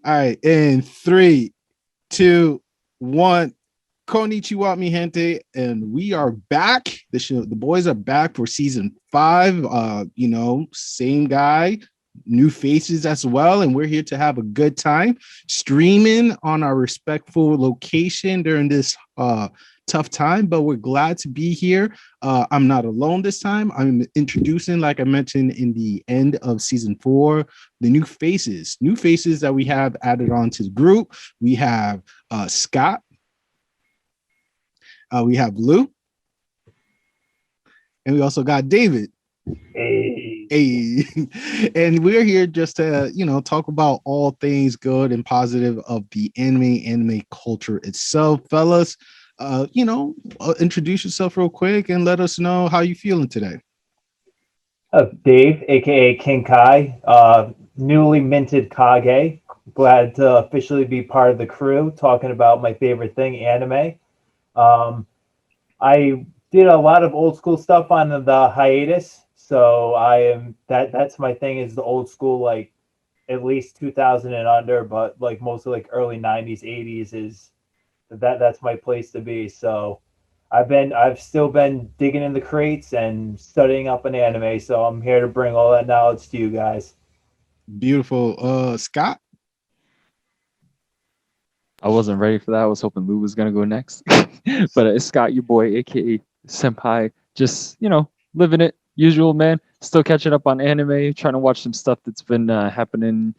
All right, in three, two, one. Konnichiwa, mi gente, and we are back. The boys are back for season 5. Same guy, new faces as well, and we're here to have a good time streaming on our respectful location during this tough time. But we're glad to be here. I'm not alone this time. I'm introducing, like I mentioned in the end of season 4, the new faces that we have added on to the group. We have Scott. We have Lou, and we also got David. Hey. And we're here just to, talk about all things good and positive of the anime culture itself. Fellas, introduce yourself real quick and let us know how you feeling today. Dave, aka King Kai, newly minted Kage. Glad to officially be part of the crew talking about my favorite thing, anime. Um, I did a lot of old school stuff on the hiatus, so I am that's my thing is the old school, like at least 2000 and under, but like mostly like early 90s, 80s is that's my place to be. So I've still been digging in the crates and studying up an anime, so I'm here to bring all that knowledge to you guys. Beautiful. Scott. I wasn't ready for that. I was hoping Lou was gonna go next, but it's Scott, your boy, aka Senpai. Just living it, usual man. Still catching up on anime, trying to watch some stuff that's been happening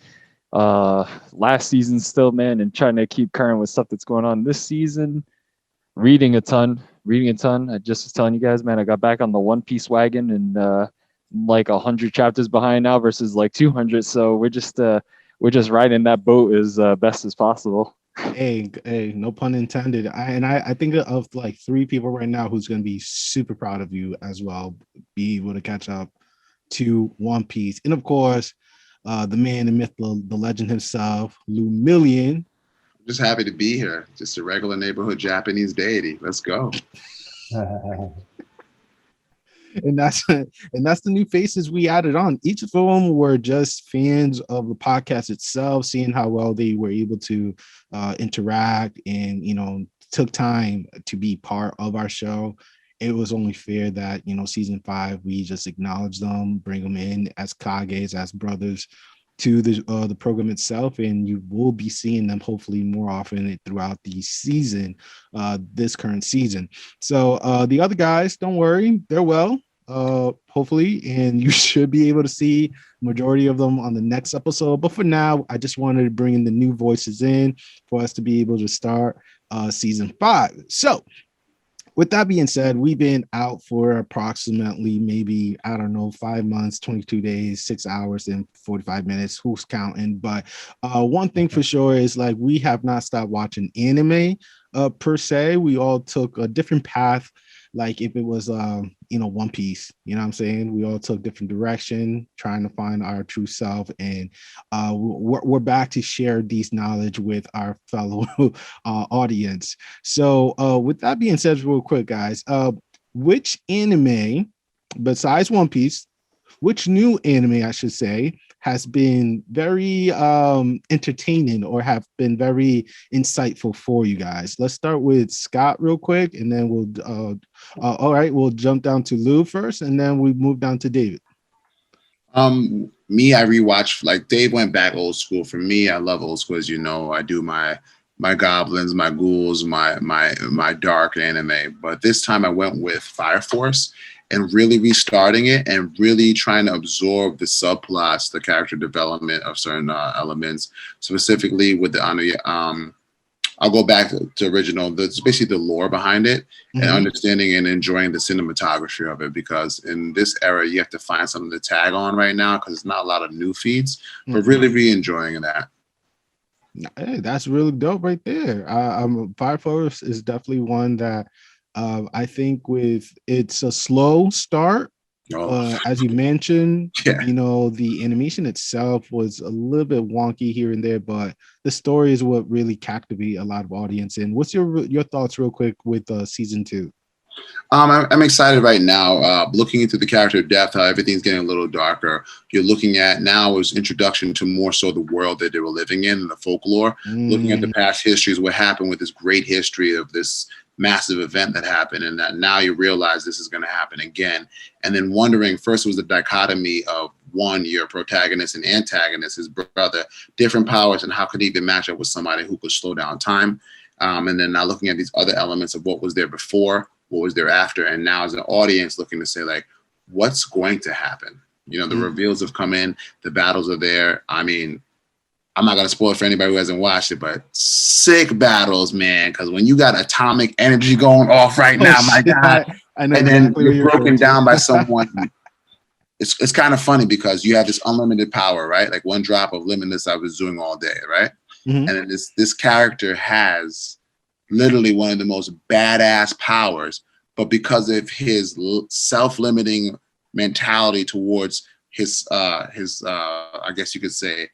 last season, still, man, and trying to keep current with stuff that's going on this season. Reading a ton. I just was telling you guys, man, I got back on the One Piece wagon and like 100 chapters behind now versus like 200. So we're just riding that boat as best as possible. Hey, no pun intended. I think of like 3 people right now who's going to be super proud of you as well, be able to catch up to One Piece. And of course, the man, the myth, the legend himself, Lumillion. Just happy to be here. Just a regular neighborhood Japanese deity. Let's go. And that's the new faces we added on. Each of them were just fans of the podcast itself, seeing how well they were able to interact and took time to be part of our show. It was only fair that season 5 we just acknowledge them, bring them in as Kages, as brothers to the program itself, and you will be seeing them hopefully more often throughout the season, this current season. So the other guys, don't worry, they're well, hopefully, and you should be able to see majority of them on the next episode. But for now, I just wanted to bring in the new voices in for us to be able to start season 5. So with that being said, we've been out for approximately maybe, I don't know, 5 months, 22 days, 6 hours, and 45 minutes. Who's counting? But one thing for sure is like we have not stopped watching anime per se. We all took a different path. Like if it was, One Piece, you know what I'm saying? We all took different direction, trying to find our true self. And we're back to share these knowledge with our fellow audience. So with that being said, real quick, guys, which anime besides One Piece, which new anime, I should say, has been very entertaining or have been very insightful for you guys? Let's start with Scott real quick, and then all right, we'll jump down to Lou first, and then we move down to David. Me, I rewatch, like Dave went back old school. For me, I love old school, as you know. I do my goblins, my ghouls, my dark anime. But this time I went with Fire Force and really restarting it and really trying to absorb the subplots, the character development of certain elements, specifically with the I'll go back to original. That's basically the lore behind it, and understanding and enjoying the cinematography of it. Because in this era, you have to find something to tag on right now because it's not a lot of new feeds. But really enjoying that. Hey, that's really dope right there. Fire Force is definitely one that I think it's a slow start. As you mentioned, Yeah. The animation itself was a little bit wonky here and there, but the story is what really captivated a lot of audience. And what's your thoughts real quick with season 2? I'm excited right now. Looking into the character depth, how everything's getting a little darker. You're looking at now is introduction to more so the world that they were living in and the folklore. Looking at the past histories, what happened with this great history of this massive event that happened, and that now you realize this is going to happen again. And then wondering, first was the dichotomy of one, your protagonist and antagonist, his brother, different powers, and how could he even match up with somebody who could slow down time? And then now looking at these other elements of what was there before, what was there after, and now as an audience looking to say, like, what's going to happen? You know, the reveals have come in, the battles are there. I mean, I'm not going to spoil it for anybody who hasn't watched it, but sick battles, man, because when you got atomic energy going off right now, my God, I know and exactly then you're broken down by someone. It's kind of funny because you have this unlimited power, right? Like one drop of limitless I was doing all day, right? And then this character has literally one of the most badass powers, but because of his self-limiting mentality towards his I guess you could say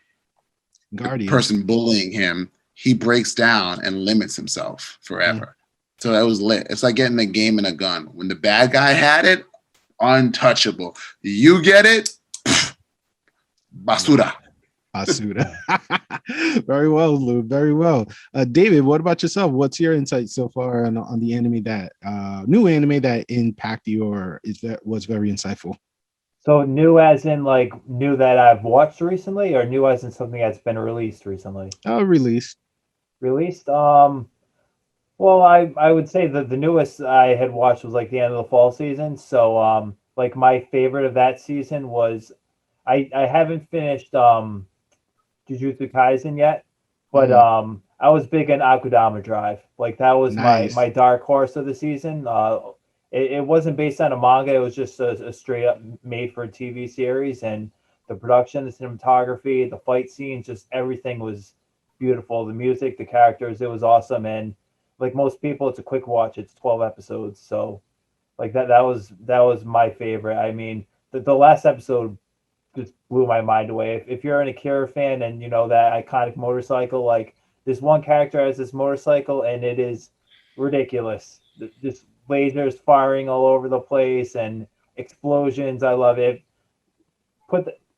guardian person bullying him, he breaks down and limits himself forever. So that was lit. It's like getting a game and a gun. When the bad guy had it, untouchable. You get it, basura. Basura. Very well, Lou. Very well. David, what about yourself? What's your insight so far on the anime that new anime that impacted you or was very insightful? So new as in like new that I've watched recently, or new as in something that's been released recently? Released. Released. Well, I would say that the newest I had watched was like the end of the fall season. So like my favorite of that season was I haven't finished Jujutsu Kaisen yet, but I was big in Akudama Drive. Like that was Nice. my dark horse of the season. It wasn't based on a manga. It was just a straight up made for a TV series, and the production, the cinematography, the fight scenes, just everything was beautiful. The music, the characters, it was awesome. And like most people, it's a quick watch. It's 12 episodes, so like that was my favorite. I mean, the last episode just blew my mind away. If you're an Akira fan and you know that iconic motorcycle, like this one character has this motorcycle and it is ridiculous. Just lasers firing all over the place and explosions. I love it.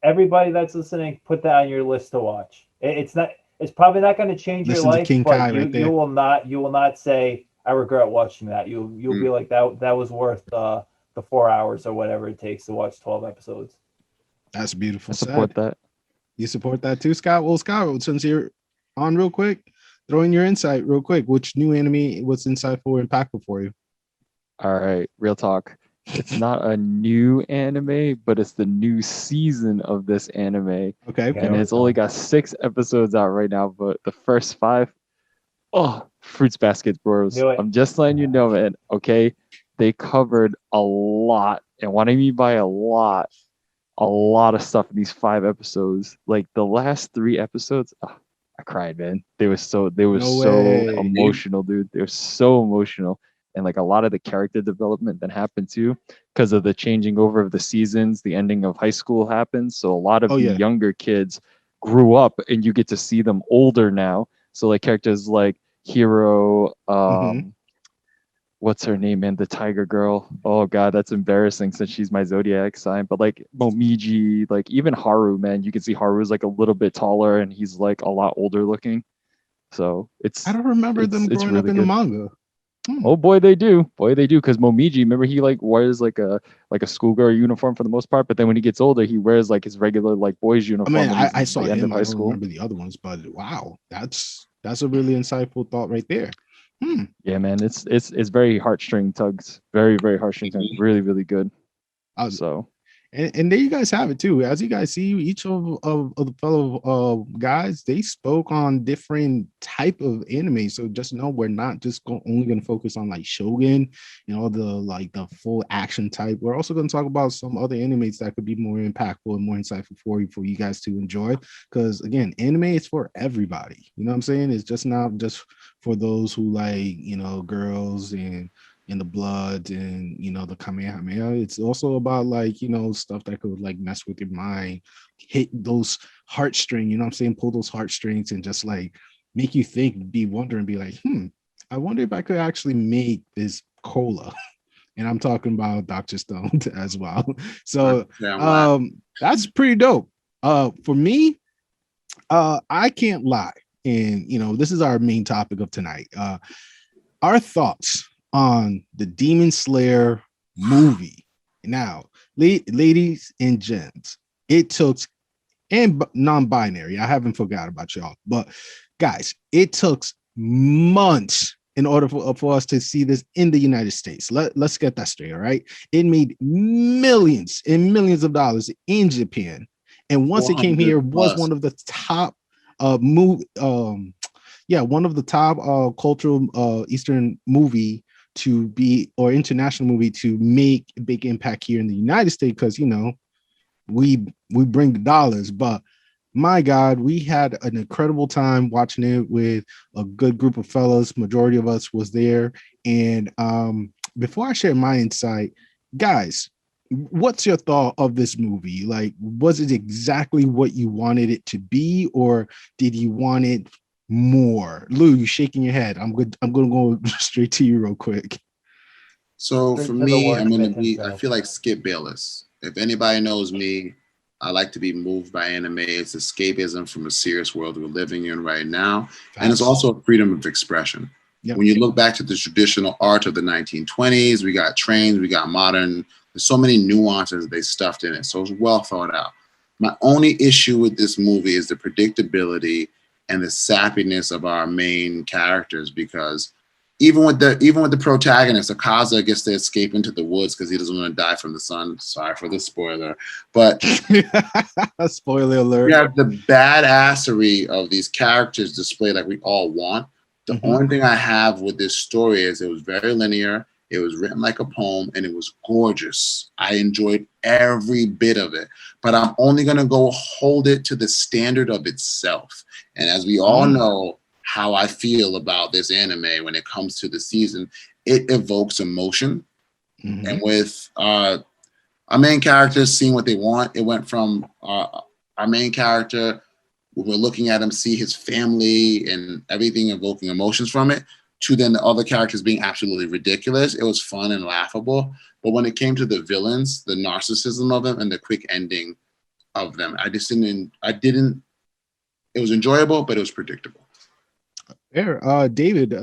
Everybody that's listening, put that on your list to watch. It's not. It's probably not going to change your life, but you will not say I regret watching that. You'll be like that was worth the 4 hours or whatever it takes to watch 12 episodes. That's beautiful. I support that. You support that too, Scott? Well, Scott, since you're on real quick, throw in your insight real quick. Which new anime was insightful or impactful for you? All right, real talk. It's not a new anime, but it's the new season of this anime. Okay. And it's only got 6 episodes out right now, but the first 5, Fruits Basket Bros. I'm just letting you know, man. Okay, they covered a lot, and what I mean by a lot of stuff in these 5 episodes. Like the last 3 episodes, I cried, man. They were so emotional, dude. They were so emotional. And like a lot of the character development that happened too, because of the changing over of the seasons, the ending of high school happens. So a lot of the younger kids grew up and you get to see them older now. So like characters like Hero, what's her name, man? The tiger girl. Oh God, that's embarrassing since she's my zodiac sign. But like Momiji, like even Haru, man, you can see Haru's like a little bit taller and he's like a lot older looking. So I don't remember them growing really up in the manga. Oh boy, they do. Because Momiji, remember he like wears like a schoolgirl uniform for the most part, but then when he gets older, he wears like his regular like boys uniform. I mean, I saw him. I don't remember the other ones, but wow, that's a really insightful thought right there. Yeah, man, it's very heartstring tugs, very heartstring tugs, really good. So. And there you guys have it too. As you guys see, each of the fellow guys, they spoke on different type of anime. So just know we're not just only going to focus on like Shogun, the full action type. We're also going to talk about some other animes that could be more impactful and more insightful for you guys to enjoy. Because again, anime is for everybody. You know what I'm saying? It's just not just for those who like, girls and the blood and the Kamehameha. It's also about like stuff that could like mess with your mind, hit those heartstrings, pull those heartstrings and just like make you think, be wondering, be like, I wonder if I could actually make this cola. and I'm talking about Dr. Stone as well. So Yeah, that's pretty dope. For me, I can't lie, and this is our main topic of tonight. Our thoughts on the Demon Slayer movie. Now, ladies and gents, it took, and non-binary, I haven't forgot about y'all, but guys, it took months in order for us to see this in the United States. Let's get that straight. All right, it made millions and millions of dollars in Japan, and once it came here, was one of the top one of the top cultural Eastern movie to be, or international movie to make a big impact here in the United States, because we bring the dollars. But my God, we had an incredible time watching it with a good group of fellows. Majority of us was there. And before I share my insight, guys, what's your thought of this movie? Like, was it exactly what you wanted it to be, or did you want it more? Lou, you shaking your head. I'm good. I'm gonna go straight to you real quick. So for me, I feel like Skip Bayless. If anybody knows me, I like to be moved by anime. It's escapism from a serious world we're living in right now. And it's also a freedom of expression. Yep. When you look back to the traditional art of the 1920s, we got trains, we got modern. There's so many nuances they stuffed in it. So it's well thought out. My only issue with this movie is the predictability and the sappiness of our main characters, because even with the protagonist, Akaza gets to escape into the woods because he doesn't want to die from the sun. Sorry for the spoiler, but spoiler alert. We have the badassery of these characters displayed like we all want. The only thing I have with this story is it was very linear. It was written like a poem, and it was gorgeous. I enjoyed every bit of it, but I'm only going to go hold it to the standard of itself. And as we all know, how I feel about this anime when it comes to the season, it evokes emotion. And with our main characters seeing what they want, it went from our main character, we're looking at him see his family and everything evoking emotions from it, to then the other characters being absolutely ridiculous. It was fun and laughable. But when it came to the villains, the narcissism of them and the quick ending of them, I didn't, it was enjoyable, but it was predictable. David,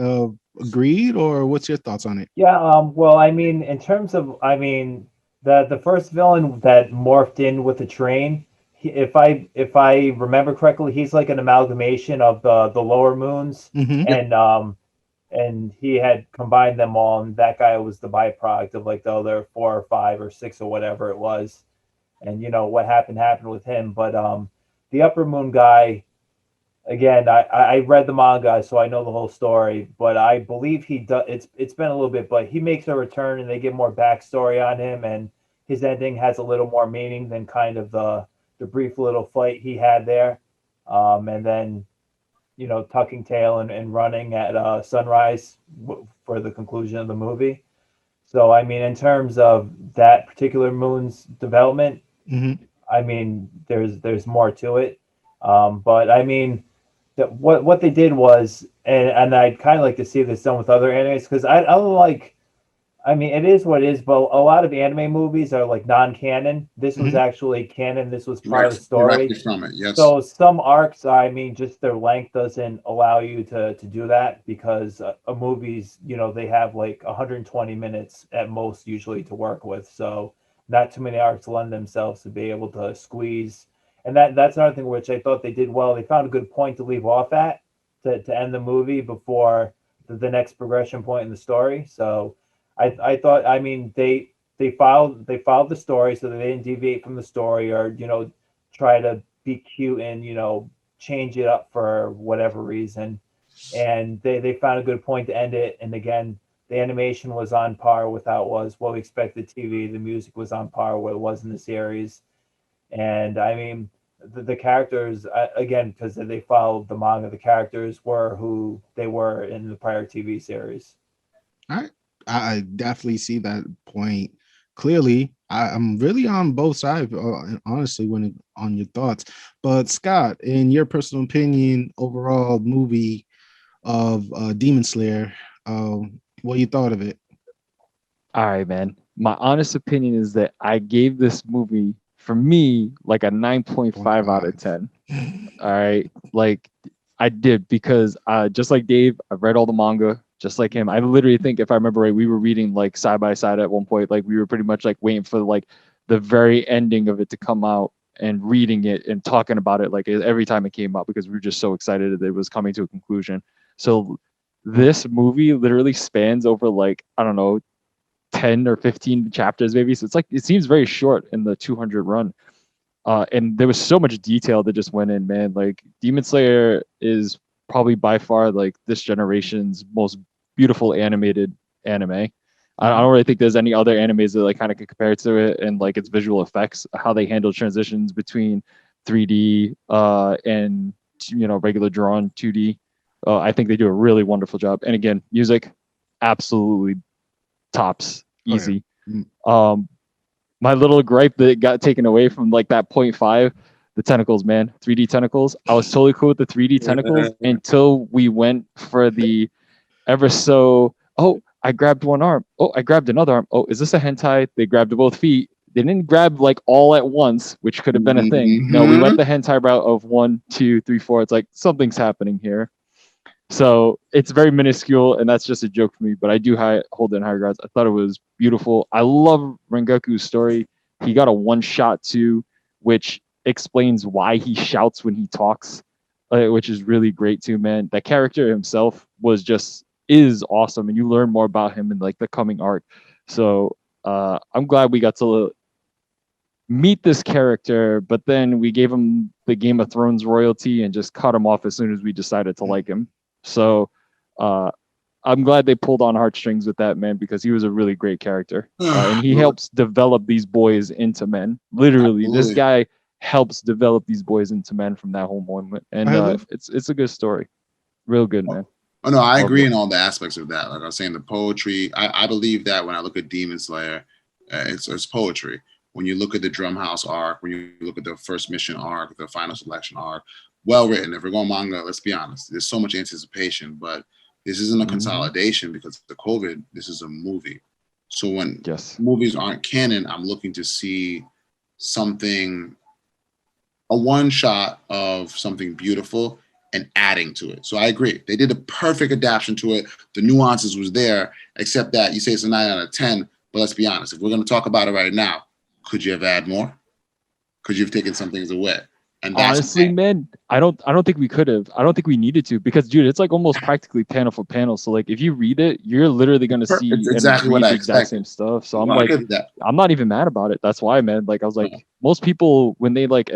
agreed, or what's your thoughts on it? Yeah, well, I mean, in terms of, the first villain that morphed in with the train, if I remember correctly, he's like an amalgamation of the lower moons, and he had combined them all, and that guy was the byproduct of like the other 4 or 5 or 6 or whatever it was, and what happened with him. But the upper moon guy, again, I read the manga, so I know the whole story, but I believe he does. It's been a little bit, but he makes a return, and they give more backstory on him, and his ending has a little more meaning than kind of the brief little fight he had there, and then tucking tail and running at sunrise for the conclusion of the movie. So I mean, in terms of that particular moon's development, I mean, there's more to it, but I mean. What they did was, and I'd kind of like to see this done with other animes, because I don't like, I mean, it is what it is, but a lot of anime movies are like non-canon. This was actually canon. This was part of the story. From it, yes. So some arcs, I mean, just their length doesn't allow you to do that, because a movie's, they have like 120 minutes at most usually to work with. So not too many arcs lend themselves to be able to squeeze. And that's another thing which I thought they did well. They found a good point to leave off at to end the movie before the next progression point in the story. So I thought, I mean, they followed the story, so that they didn't deviate from the story or try to be cute and change it up for whatever reason. And they found a good point to end it. And again, the animation was on par with how it was what we expected TV. The music was on par with what it was in the series. And I mean, the characters, again, because they followed the manga, the characters were who they were in the prior TV series. All right. I definitely see that point clearly. I'm really on both sides, honestly, on your thoughts. But Scott, in your personal opinion, overall movie of Demon Slayer, what you thought of it? All right, man. My honest opinion is that I gave this movie, for me, like a 9.5 out of 10. All right. Like I did because just like Dave, I've read all the manga, just like him. I literally think if I remember right, we were reading like side by side at one point. Like we were pretty much like waiting for like the very ending of it to come out and reading it and talking about it like every time it came out because we were just so excited that it was coming to a conclusion. So this movie literally spans over like, I don't know, 10 or 15 chapters maybe. So it's like it seems very short in the 200 run. And there was so much detail that just went in, man. Like Demon Slayer is probably by far like this generation's most beautiful animated anime. I don't really think there's any other animes that like kind of can compare to it and like its visual effects, how they handle transitions between 3D and regular drawn 2D. I think they do a really wonderful job. And again, music, absolutely tops, easy. My little gripe that got taken away from like that 0.5, the tentacles, man, 3D tentacles. I was totally cool with the 3D tentacles until we went for the ever so, oh, I grabbed one arm. Oh, I grabbed another arm. Oh, is this a hentai? They grabbed both feet. They didn't grab like all at once, which could have been a thing. No, we went the hentai route of 1, 2, 3, 4. It's like something's happening here. So it's very minuscule, and that's just a joke for me. But I do hold it in high regards. I thought it was beautiful. I love Rengoku's story. He got a one shot too, which explains why he shouts when he talks, which is really great too, man. That character himself is awesome, and you learn more about him in like the coming arc. So I'm glad we got to meet this character, but then we gave him the Game of Thrones royalty and just cut him off as soon as we decided to like him. So I'm glad they pulled on heartstrings with that, man, because he was a really great character. And he helps develop these boys into men. Literally, this guy helps develop these boys into men from that whole moment. And it's a good story. Real good, man. Oh, no, I agree in all the aspects of that. Like I was saying, the poetry, I believe that when I look at Demon Slayer, it's poetry. When you look at the Drumhouse arc, when you look at the first mission arc, the final selection arc, well written. If we're going manga, let's be honest, there's so much anticipation, but this isn't a consolidation because of the COVID. This is a movie. So when movies aren't canon, I'm looking to see something, a one shot of something beautiful and adding to it. So I agree. They did a perfect adaptation to it. The nuances was there, except that you say it's a 9 out of 10, but let's be honest. If we're going to talk about it right now, could you have added more? Could you have taken some things away? And honestly, man, I don't think we could have. I don't think we needed to because, dude, it's like almost practically panel for panel. So like, if you read it, you're literally going to see exactly what I expected. Exact same stuff. So I'm like, I'm not even mad about it. That's why, man. Like I was like, most people when they like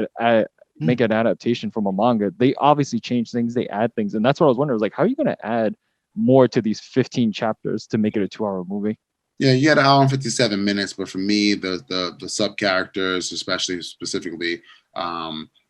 make an adaptation from a manga, they obviously change things, they add things, and that's what I was wondering. I was like, how are you going to add more to these 15 chapters to make it a 2-hour movie? Yeah, you had an hour and 57 minutes, but for me, the sub characters, specifically,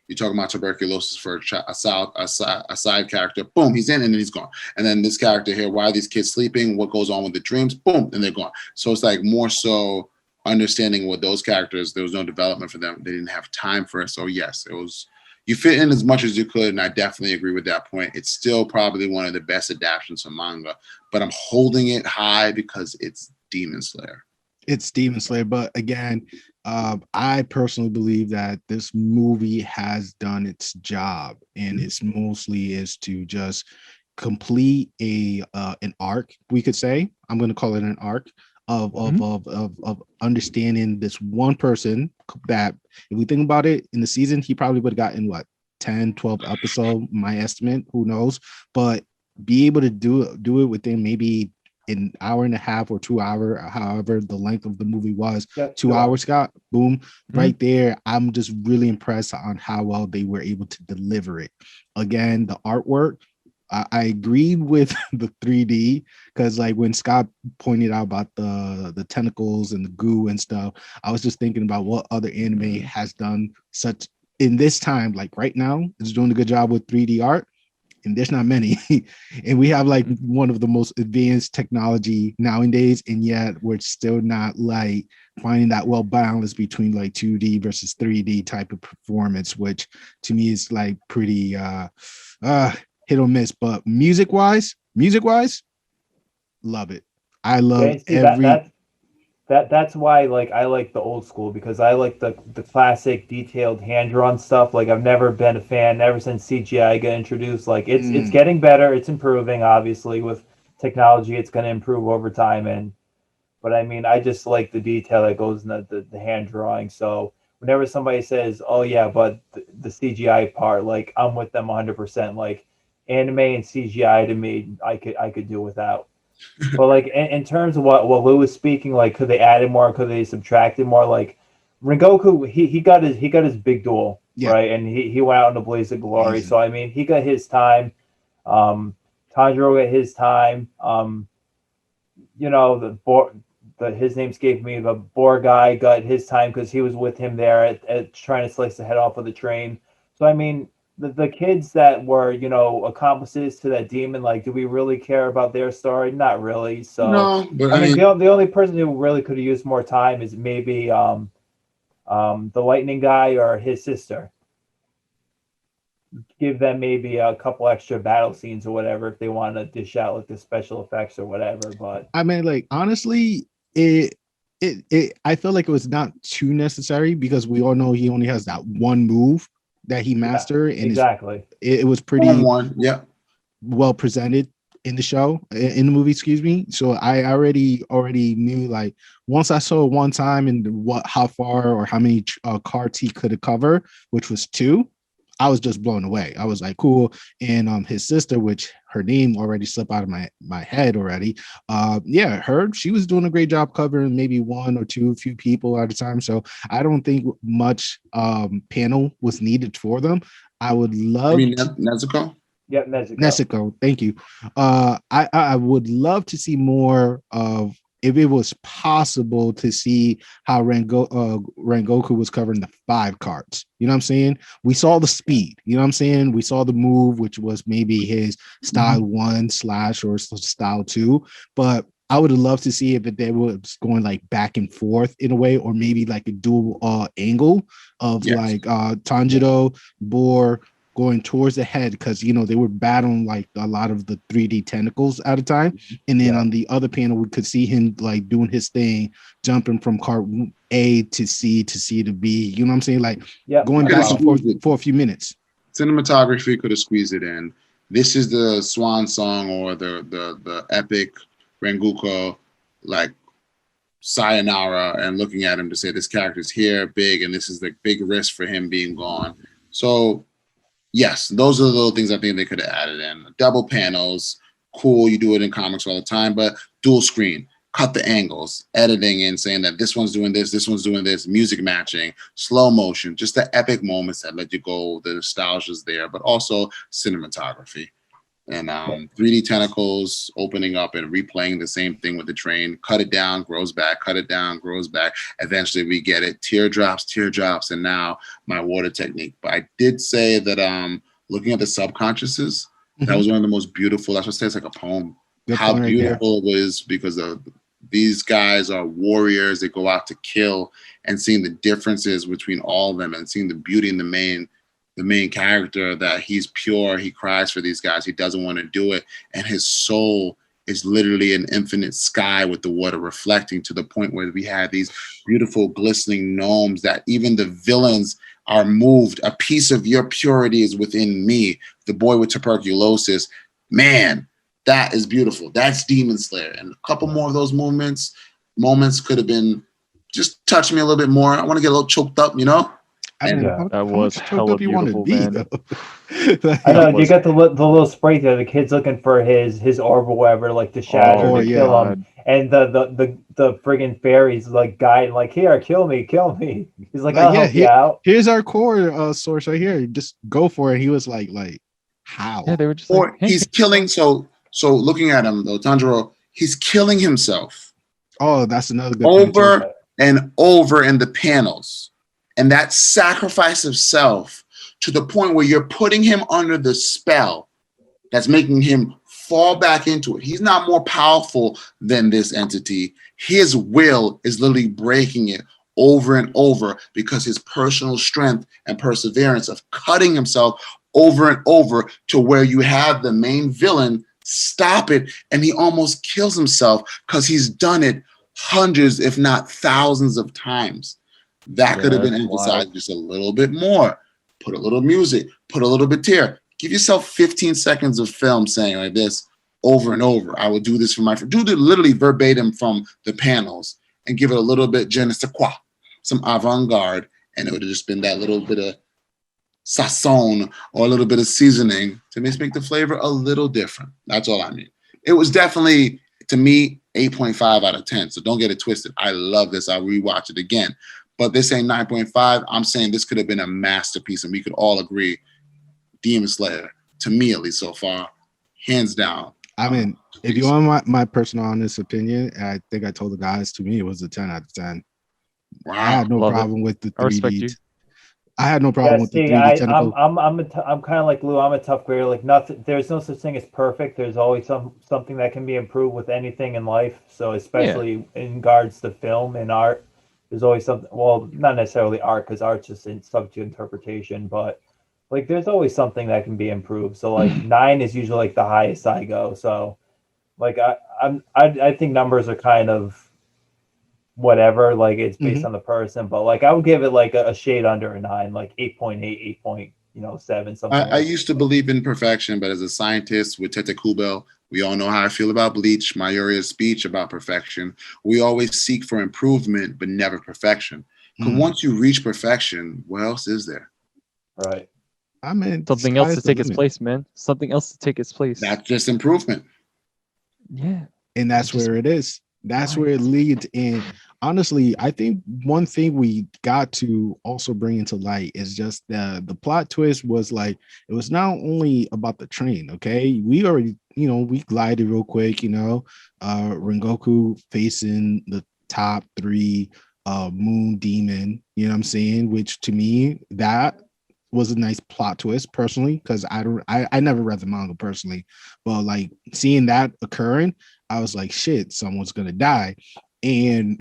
you're talking about tuberculosis for a side character. Boom, he's in and then he's gone. And then this character here, why are these kids sleeping? What goes on with the dreams? Boom, and they're gone. So it's like more so understanding what those characters, there was no development for them. They didn't have time for it. So yes, it was, you fit in as much as you could. And I definitely agree with that point. It's still probably one of the best adaptations of manga, but I'm holding it high because it's Demon Slayer. It's Demon Slayer, but again, I personally believe that this movie has done its job, and it's mostly is to just complete an arc. We could say, I'm going to call it an arc of understanding this one person that, if we think about it, in the season he probably would have gotten what 10, 12 episode, my estimate, who knows, but be able to do it within maybe an hour and a half or 2 hour, however the length of the movie was. 2 hours, Scott. Boom. Right there. I'm just really impressed on how well they were able to deliver it. Again, the artwork, I agreed with the 3D, because like when Scott pointed out about the tentacles and the goo and stuff, I was just thinking about what other anime has done such in this time, like right now, is doing a good job with 3D art. And there's not many. And we have like one of the most advanced technology nowadays, and yet we're still not like finding that well balance between like 2D versus 3D type of performance, which to me is like pretty hit or miss. But music wise, love it. I love that's why like I like the old school, because I like the classic detailed hand drawn stuff. Like I've never been a fan ever since CGI got introduced. Like it's getting better, it's improving obviously with technology. It's going to improve over time, and but I mean I just like the detail that goes in the hand drawing. So whenever somebody says, "Oh yeah, but the CGI part," like I'm with them 100%. Like anime and CGI to me, I could do without. But like in terms of what Lou was speaking, like could they added more? Could they subtracted more? Like Rengoku, he got his big duel, Yeah, right, and he went out in a blaze of glory. amazing. So I mean, he got his time. Um, Tanjiro got his time. You know his name escaped me. The Boar guy got his time because he was with him there at trying to slice the head off of the train. So I mean, the kids that were accomplices to that demon, like, do we really care about their story? Not really. So No, but I I mean, mean, the only person who really could have used more time is maybe the lightning guy or his sister. Give them maybe a couple extra battle scenes or whatever if they want to dish out like the special effects or whatever. But I mean, like honestly, it I feel like it was not too necessary because we all know he only has that one move that he mastered, and exactly. it was pretty one, yeah. well presented in the show, in the movie, excuse me. So I already knew, like, once I saw it one time and how far or how many cards he could cover, which was two. I was just blown away. I was like, cool. And his sister, which her name already slipped out of my head already. Yeah, she was doing a great job covering maybe one or two few people at a time. So I don't think much panel was needed for them. I would love Nezuko? Yep, Nezuko. Nezuko, thank you. I would love to see more of, if it was possible, to see how Rengoku was covering the 5 cards. You know what I'm saying? We saw the speed. You know what I'm saying? We saw the move, which was maybe his style 1 / or style 2. But I would have loved to see if they was going like back and forth in a way, or maybe like a dual angle of like Tanjiro, Boar going towards the head, because they were battling like a lot of the 3D tentacles at a time, and then on the other panel we could see him like doing his thing, jumping from card A to C to C to B. You know what I'm saying? Like going back and forth for a few minutes. Cinematography could have squeezed it in. This is the swan song or the epic Rengoku, like sayonara, and looking at him to say this character's here, big, and this is the big risk for him being gone. So yes, those are the little things I think they could have added in. Double panels, cool. You do it in comics all the time, but dual screen, cut the angles, editing and saying that this one's doing this one's doing this, music matching, slow motion, just the epic moments that let you go. The nostalgia's there, but also cinematography. And 3D tentacles opening up and replaying the same thing with the train. Cut it down, grows back, cut it down, grows back. Eventually we get it. Teardrops, and now my water technique. But I did say that looking at the subconsciouses, that was one of the most beautiful. That's what says, like a poem. Good how point beautiful it was, because these guys are warriors. They go out to kill, and seeing the differences between all of them and seeing the beauty in the main character, that he's pure, he cries for these guys, he doesn't want to do it, and his soul is literally an infinite sky with the water reflecting, to the point where we have these beautiful glistening gnomes that even the villains are moved. A piece of your purity is within me. The boy with tuberculosis, man, that is beautiful. That's Demon Slayer. And a couple more of those moments could have been, just touch me a little bit more. I want to get a little choked up, I mean, that was hella beautiful, man. I know you got the little spray there. The kid's looking for his orb or whatever, like to shatter to kill him, and the friggin' fairy's like guiding, like, here, kill me. He's like, I'll help you out. Here's our core source right here. Just go for it. He was like how? Yeah, they were just or like, hey. He's killing. So looking at him though, Tanjiro, he's killing himself. Oh, that's another good over and over in the panels. And that sacrifice of self, to the point where you're putting him under the spell that's making him fall back into it. He's not more powerful than this entity. His will is literally breaking it over and over, because his personal strength and perseverance of cutting himself over and over, to where you have the main villain stop it, and he almost kills himself because he's done it hundreds, if not thousands of times. That could have been that's emphasized wild. just a little bit more. Put a little music, put a little bit here. Give yourself 15 seconds of film saying like this over and over. I will do this for my friend. Do the literally verbatim from the panels and give it a little bit je ne sais quoi, some avant-garde, and it would have just been that little bit of sazon or a little bit of seasoning to make the flavor a little different. That's all I mean. It was definitely, to me, 8.5 out of 10. So don't get it twisted. I love this. I'll rewatch it again. But this ain't 9.5. I'm saying this could have been a masterpiece, and we could all agree. Demon Slayer, to me at least so far, hands down. I mean, if you want my personal honest opinion, I think I told the guys, to me it was a 10 out of 10. Wow. I had no Love it. problem with the I respect 3D. you. I had no problem with the 3D I'm tentacle. I'm kind of like Lou. I'm a tough grader. Like nothing. There's no such thing as perfect. There's always something that can be improved with anything in life. So especially in regards to film and art, there's always something. Well, not necessarily art, because art's just subject to interpretation. But like, there's always something that can be improved. So like 9 is usually like the highest I go. So like I think numbers are kind of whatever, like it's based on the person, but like I would give it like a shade under a 9, like 8.8, 8.7, something. I used to believe in perfection, but as a scientist with Tete Kubel, we all know how I feel about Bleach, Mayuria's speech about perfection. We always seek for improvement, but never perfection. Because once you reach perfection, what else is there? Right. I mean, Something else to take its place, man. Something else to take its place. That's just improvement. Yeah. And that's where it is. That's where it leads. And honestly, I think one thing we got to also bring into light is just the plot twist was like, it was not only about the train. Okay. We already, we glided real quick, Rengoku facing the top 3 moon demon, you know what I'm saying? Which to me, that was a nice plot twist personally, because I never read the manga personally, but like seeing that occurring, I was like, shit, someone's gonna die. And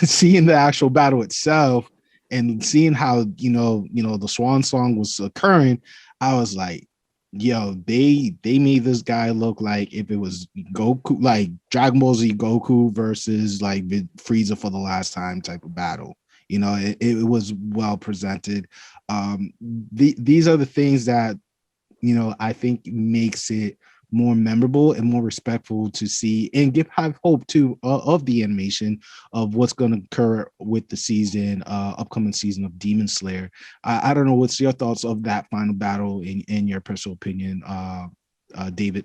seeing the actual battle itself and seeing how the swan song was occurring, I was like, yo, they made this guy look like if it was Goku, like Dragon Ball Z Goku versus like Frieza for the last time type of battle. It was well presented. These are the things that I think makes it more memorable and more respectful to see, and have hope too of the animation of what's going to occur with the upcoming season of Demon Slayer. I don't know, what's your thoughts of that final battle in your personal opinion, David?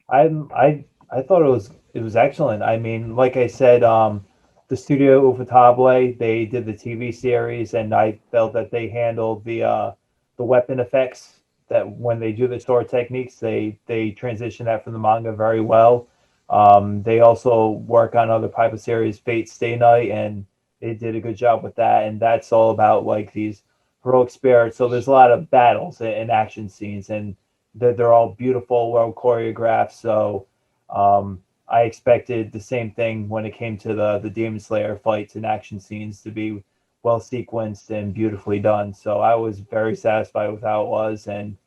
I thought it was excellent. I mean, like I said, the studio Ufotable, they did the TV series, and I felt that they handled the weapon effects, that when they do the sword techniques, they transition that from the manga very well. They also work on other type of series, Fate Stay Night, and they did a good job with that. And that's all about like these heroic spirits. So there's a lot of battles and action scenes, and they're all beautiful, well choreographed. So I expected the same thing when it came to the Demon Slayer fights and action scenes to be well sequenced and beautifully done. So I was very satisfied with how it was, and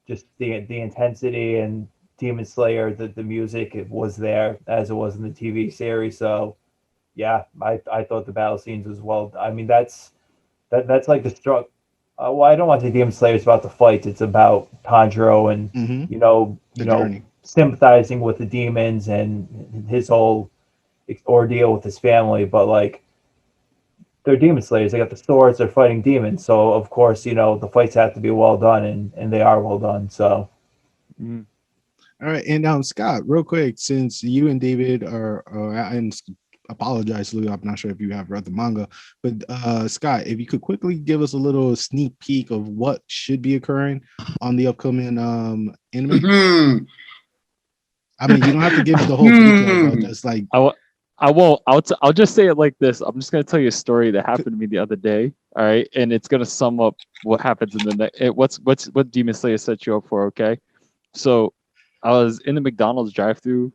just the intensity and Demon Slayer, the music, it was there as it was in the TV series. So yeah, I thought the battle scenes as well. I mean, that's like the struck. Well, I don't want to say Demon Slayer is about the fights. It's about Tanjiro and Journey. sympathizing with the demons and his whole ordeal with his family. But like, they're Demon Slayers. They got the swords. They're fighting demons. So of course, the fights have to be well done, and they are well done. So. All right, and Scott, real quick, since you and David are and apologize, Lou, I'm not sure if you have read the manga, but Scott, if you could quickly give us a little sneak peek of what should be occurring on the upcoming anime. I mean, you don't have to give the whole detail, bro. Just like I won't. I'll just say it like this. I'm just gonna tell you a story that happened to me the other day. All right, and it's gonna sum up what happens in the next. What Demon Slayer set you up for? Okay, so I was in the McDonald's drive-thru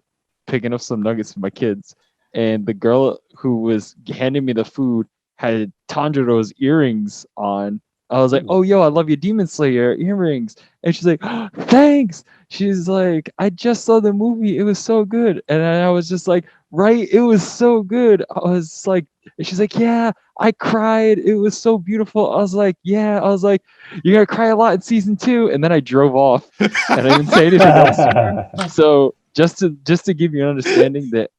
picking up some nuggets for my kids, and the girl who was handing me the food had Tanjiro's earrings on. I was like, "Oh, yo, I love your Demon Slayer earrings," and she's like, oh, "Thanks." She's like, "I just saw the movie; it was so good," and I was just like, right? It was so good. I was like, and she's like, yeah, I cried. It was so beautiful. I was like, yeah. I was like, you're gonna cry a lot in season 2, and then I drove off, and I didn't say anything else to her. So just to give you an understanding that,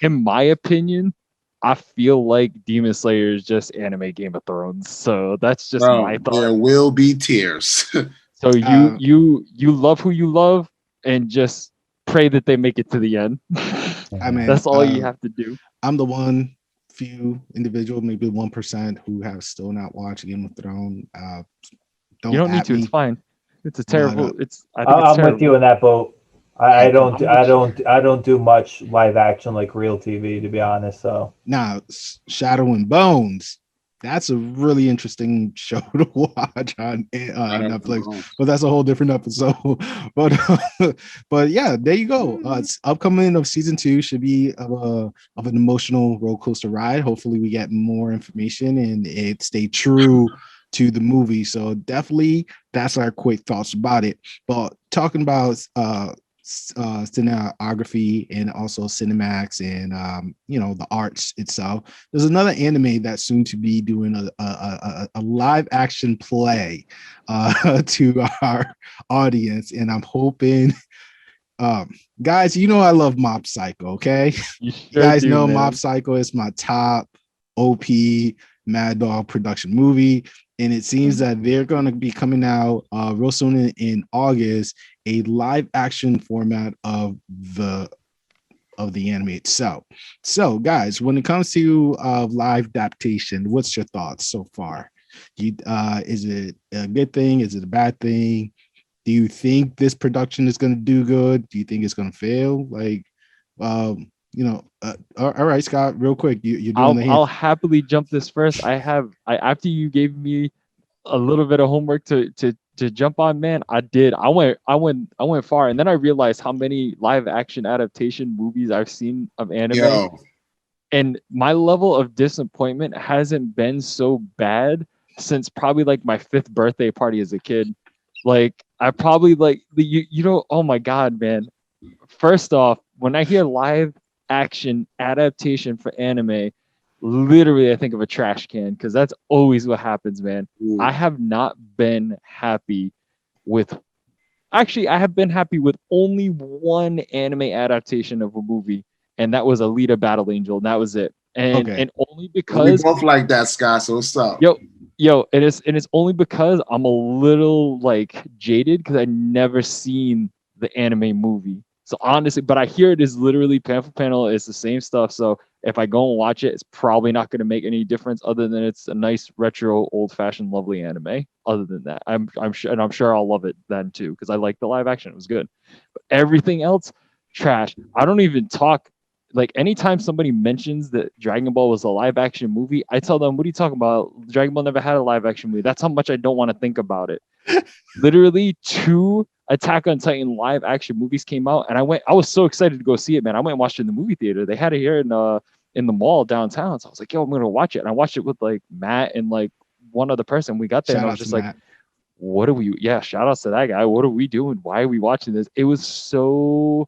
in my opinion, I feel like Demon Slayer is just anime Game of Thrones. So that's just my Bro, thought. there will be tears. So Uh, you love who you love, and just pray that they make it to the end. I mean, That's all you have to do. I'm the one few individual, maybe 1%, who have still not watched Game of Thrones. Don't You don't need at to. It's me, fine. It's a but terrible. I think it's I'm terrible. with you in that boat. yeah, I don't do much live action like real TV, to be honest. So now Shadow and Bones. That's a really interesting show to watch on Netflix, but that's a whole different episode. but but yeah, there you go. It's upcoming of season 2 should be of an emotional roller coaster ride. Hopefully, we get more information and it stay true to the movie. So definitely, that's our quick thoughts about it. But talking about cinematography and also Cinemax and the arts itself. There's another anime that's soon to be doing a live action play to our audience, and I'm hoping. Guys, I love Mob Psycho. Okay, You you sure guys do, know man. Mob Psycho is my top OP Mad Dog production movie, and it seems that they're going to be coming out real soon in August, a live action format of the anime itself. So, guys, when it comes to live adaptation, what's your thoughts so far? Is it a good thing? Is it a bad thing? Do you think this production is going to do good? Do you think it's going to fail? Like, all right, Scott, real quick, you're doing the I'll happily jump this first. After you gave me a little bit of homework to jump on, man, I did. I went far, and then I realized how many live action adaptation movies I've seen of anime. Yo, And my level of disappointment hasn't been so bad since probably like my 5th birthday party as a kid. Like I probably oh my god, man. First off, when I hear live action adaptation for anime, literally I think of a trash can, because that's always what happens, man. ooh, I have not been happy with I have been happy with only one anime adaptation of a movie, and that was Alita Battle Angel, and that was it. And Okay. and only we because both like that, Scott. So what's up? yo, and it's only because I'm a little like jaded because I never seen the anime movie. So honestly, but I hear it is literally panel for panel. It's the same stuff. So if I go and watch it, it's probably not going to make any difference other than it's a nice retro, old-fashioned, lovely anime. Other than that, I'm sure, and I'm sure I'll love it then too because I like the live action. It was good. But everything else, trash. I don't even talk. Like anytime somebody mentions that Dragon Ball was a live action movie, I tell them, "What are you talking about? Dragon Ball never had a live action movie." That's how much I don't want to think about it. Literally 2 Attack on Titan live action movies came out, and I was so excited to go see it, man. I went and watched it in the movie theater. They had it here in the mall downtown. So I was like, yo, I'm gonna watch it. And I watched it with like Matt and like one other person. We got there and I was just like, what are we? Yeah, shout outs to that guy. What are we doing? Why are we watching this? It was so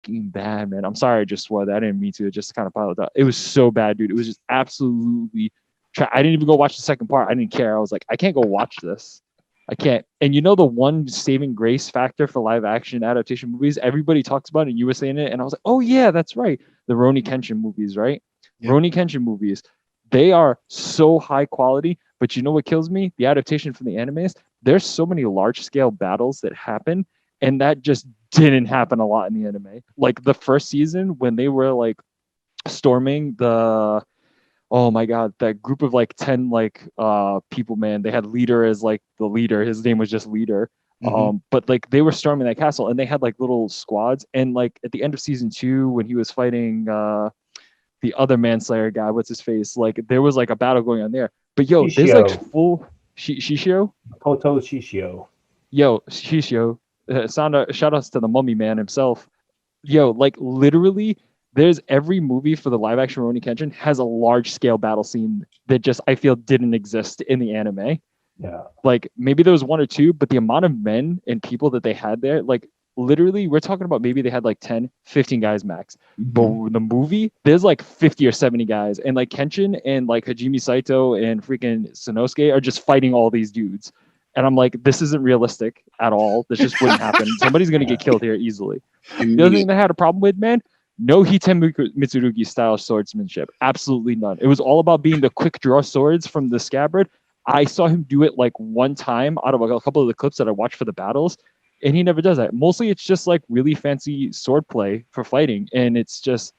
fucking bad, man. I'm sorry I just swore that. I didn't mean to. It just kind of piled up. It was so bad, dude. It was just absolutely I didn't even go watch the second part. I didn't care. I was like, I can't go watch this. I can't. And the one saving grace factor for live action adaptation movies, everybody talks about it, and you were saying it, and I was like, oh yeah, that's right. The Rurouni Kenshin movies, right? Yeah. Rurouni Kenshin movies, they are so high quality, but you know what kills me? The adaptation from the animes, there's so many large scale battles that happen, and that just didn't happen a lot in the anime. Like the first season when they were like storming the oh my god, that group of like 10 like people, man. They had Leader as like the leader. His name was just Leader. But like they were storming that castle and they had like little squads. And like at the end of season 2, when he was fighting the other manslayer guy, what's his face? Like there was like a battle going on there. But yo, Shishio. there's like full Shishio? Koto Shishio. Yo, Shishio. Shout outs to the mummy man himself. Yo, like literally there's every movie for the live action Rurouni Kenshin has a large scale battle scene that just I feel didn't exist in the anime. Yeah. Like maybe there was 1 or 2, but the amount of men and people that they had there, like literally, we're talking about maybe they had like 10, 15 guys max. But Mhm. in the movie, there's like 50 or 70 guys. And like Kenshin and like Hajime Saito and freaking Sanosuke are just fighting all these dudes. And I'm like, this isn't realistic at all. This just wouldn't happen. Somebody's going to get killed here easily. The other thing they had a problem with, man, no Hitem Mitsurugi style swordsmanship. Absolutely none. It was all about being the quick draw swords from the scabbard. I saw him do it like one time out of a couple of the clips that I watched for the battles, and he never does that. Mostly it's just like really fancy sword play for fighting. And it's just,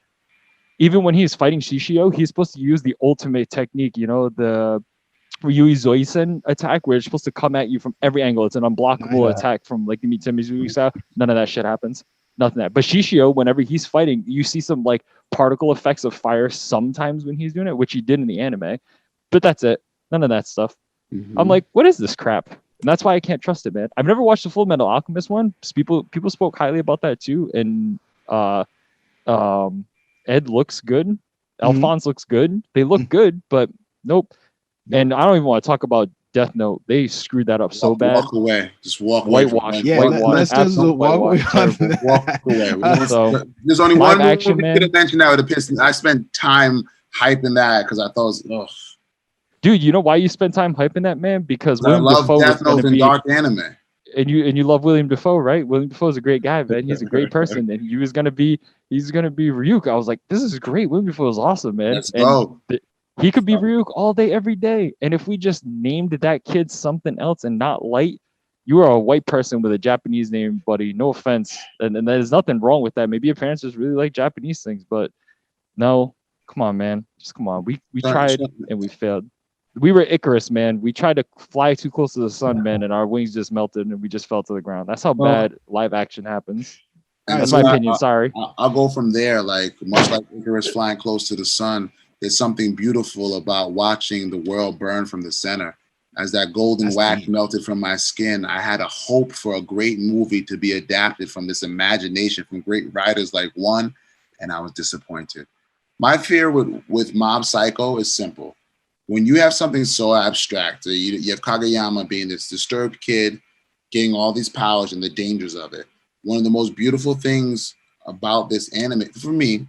even when he's fighting Shishio, he's supposed to use the ultimate technique, you know, the Ryui Zoisen attack, where it's supposed to come at you from every angle. It's an unblockable attack from like the Mitsumizuki style. None of that shit happens. Nothing that. But Shishio, whenever he's fighting, you see some like particle effects of fire sometimes when he's doing it, which he did in the anime. But that's it. None of that stuff. Mhm. I'm like, what is this crap? And that's why I can't trust it, man. I've never watched the Full Metal Alchemist one. People spoke highly about that too. And Ed looks good. Alphonse looks good. They look good, but nope. And I don't even want to talk about Death Note. They screwed that up so bad. Walk away. Just walk away. Whitewash. Yeah, Whitewash. let's just Absolute walk away. whitewash. Terrible. Walk away. So, There's only live one action, movie man. could have mentioned that would have pissed me. I spent time hyping that because I thought it was, ugh. Dude, you know why you spend time hyping that, man? Because I William love Dafoe Death is going Note to and be, dark anime. and you love William Dafoe, right? William Dafoe is a great guy, man. He's a great person, and he's gonna be Ryuk. I was like, this is great. William Dafoe is awesome, man. Let's go. He could be Ryuk all day, every day. And if we just named that kid something else and not Light, you are a white person with a Japanese name, buddy. No offense, and there's nothing wrong with that. Maybe your parents just really like Japanese things, but no, come on, man, just come on. We tried and we failed. We were Icarus, man. We tried to fly too close to the sun, man, and our wings just melted and we just fell to the ground. That's how bad live action happens. And That's so my opinion. Sorry. I'll go from there. Like much like Icarus flying close to the sun, there's something beautiful about watching the world burn from the center. As that golden wax melted from my skin, I had a hope for a great movie to be adapted from this imagination from great writers like One, and I was disappointed. My fear with Mob Psycho is simple. When you have something so abstract, you have Kageyama being this disturbed kid, getting all these powers and the dangers of it. One of the most beautiful things about this anime, for me,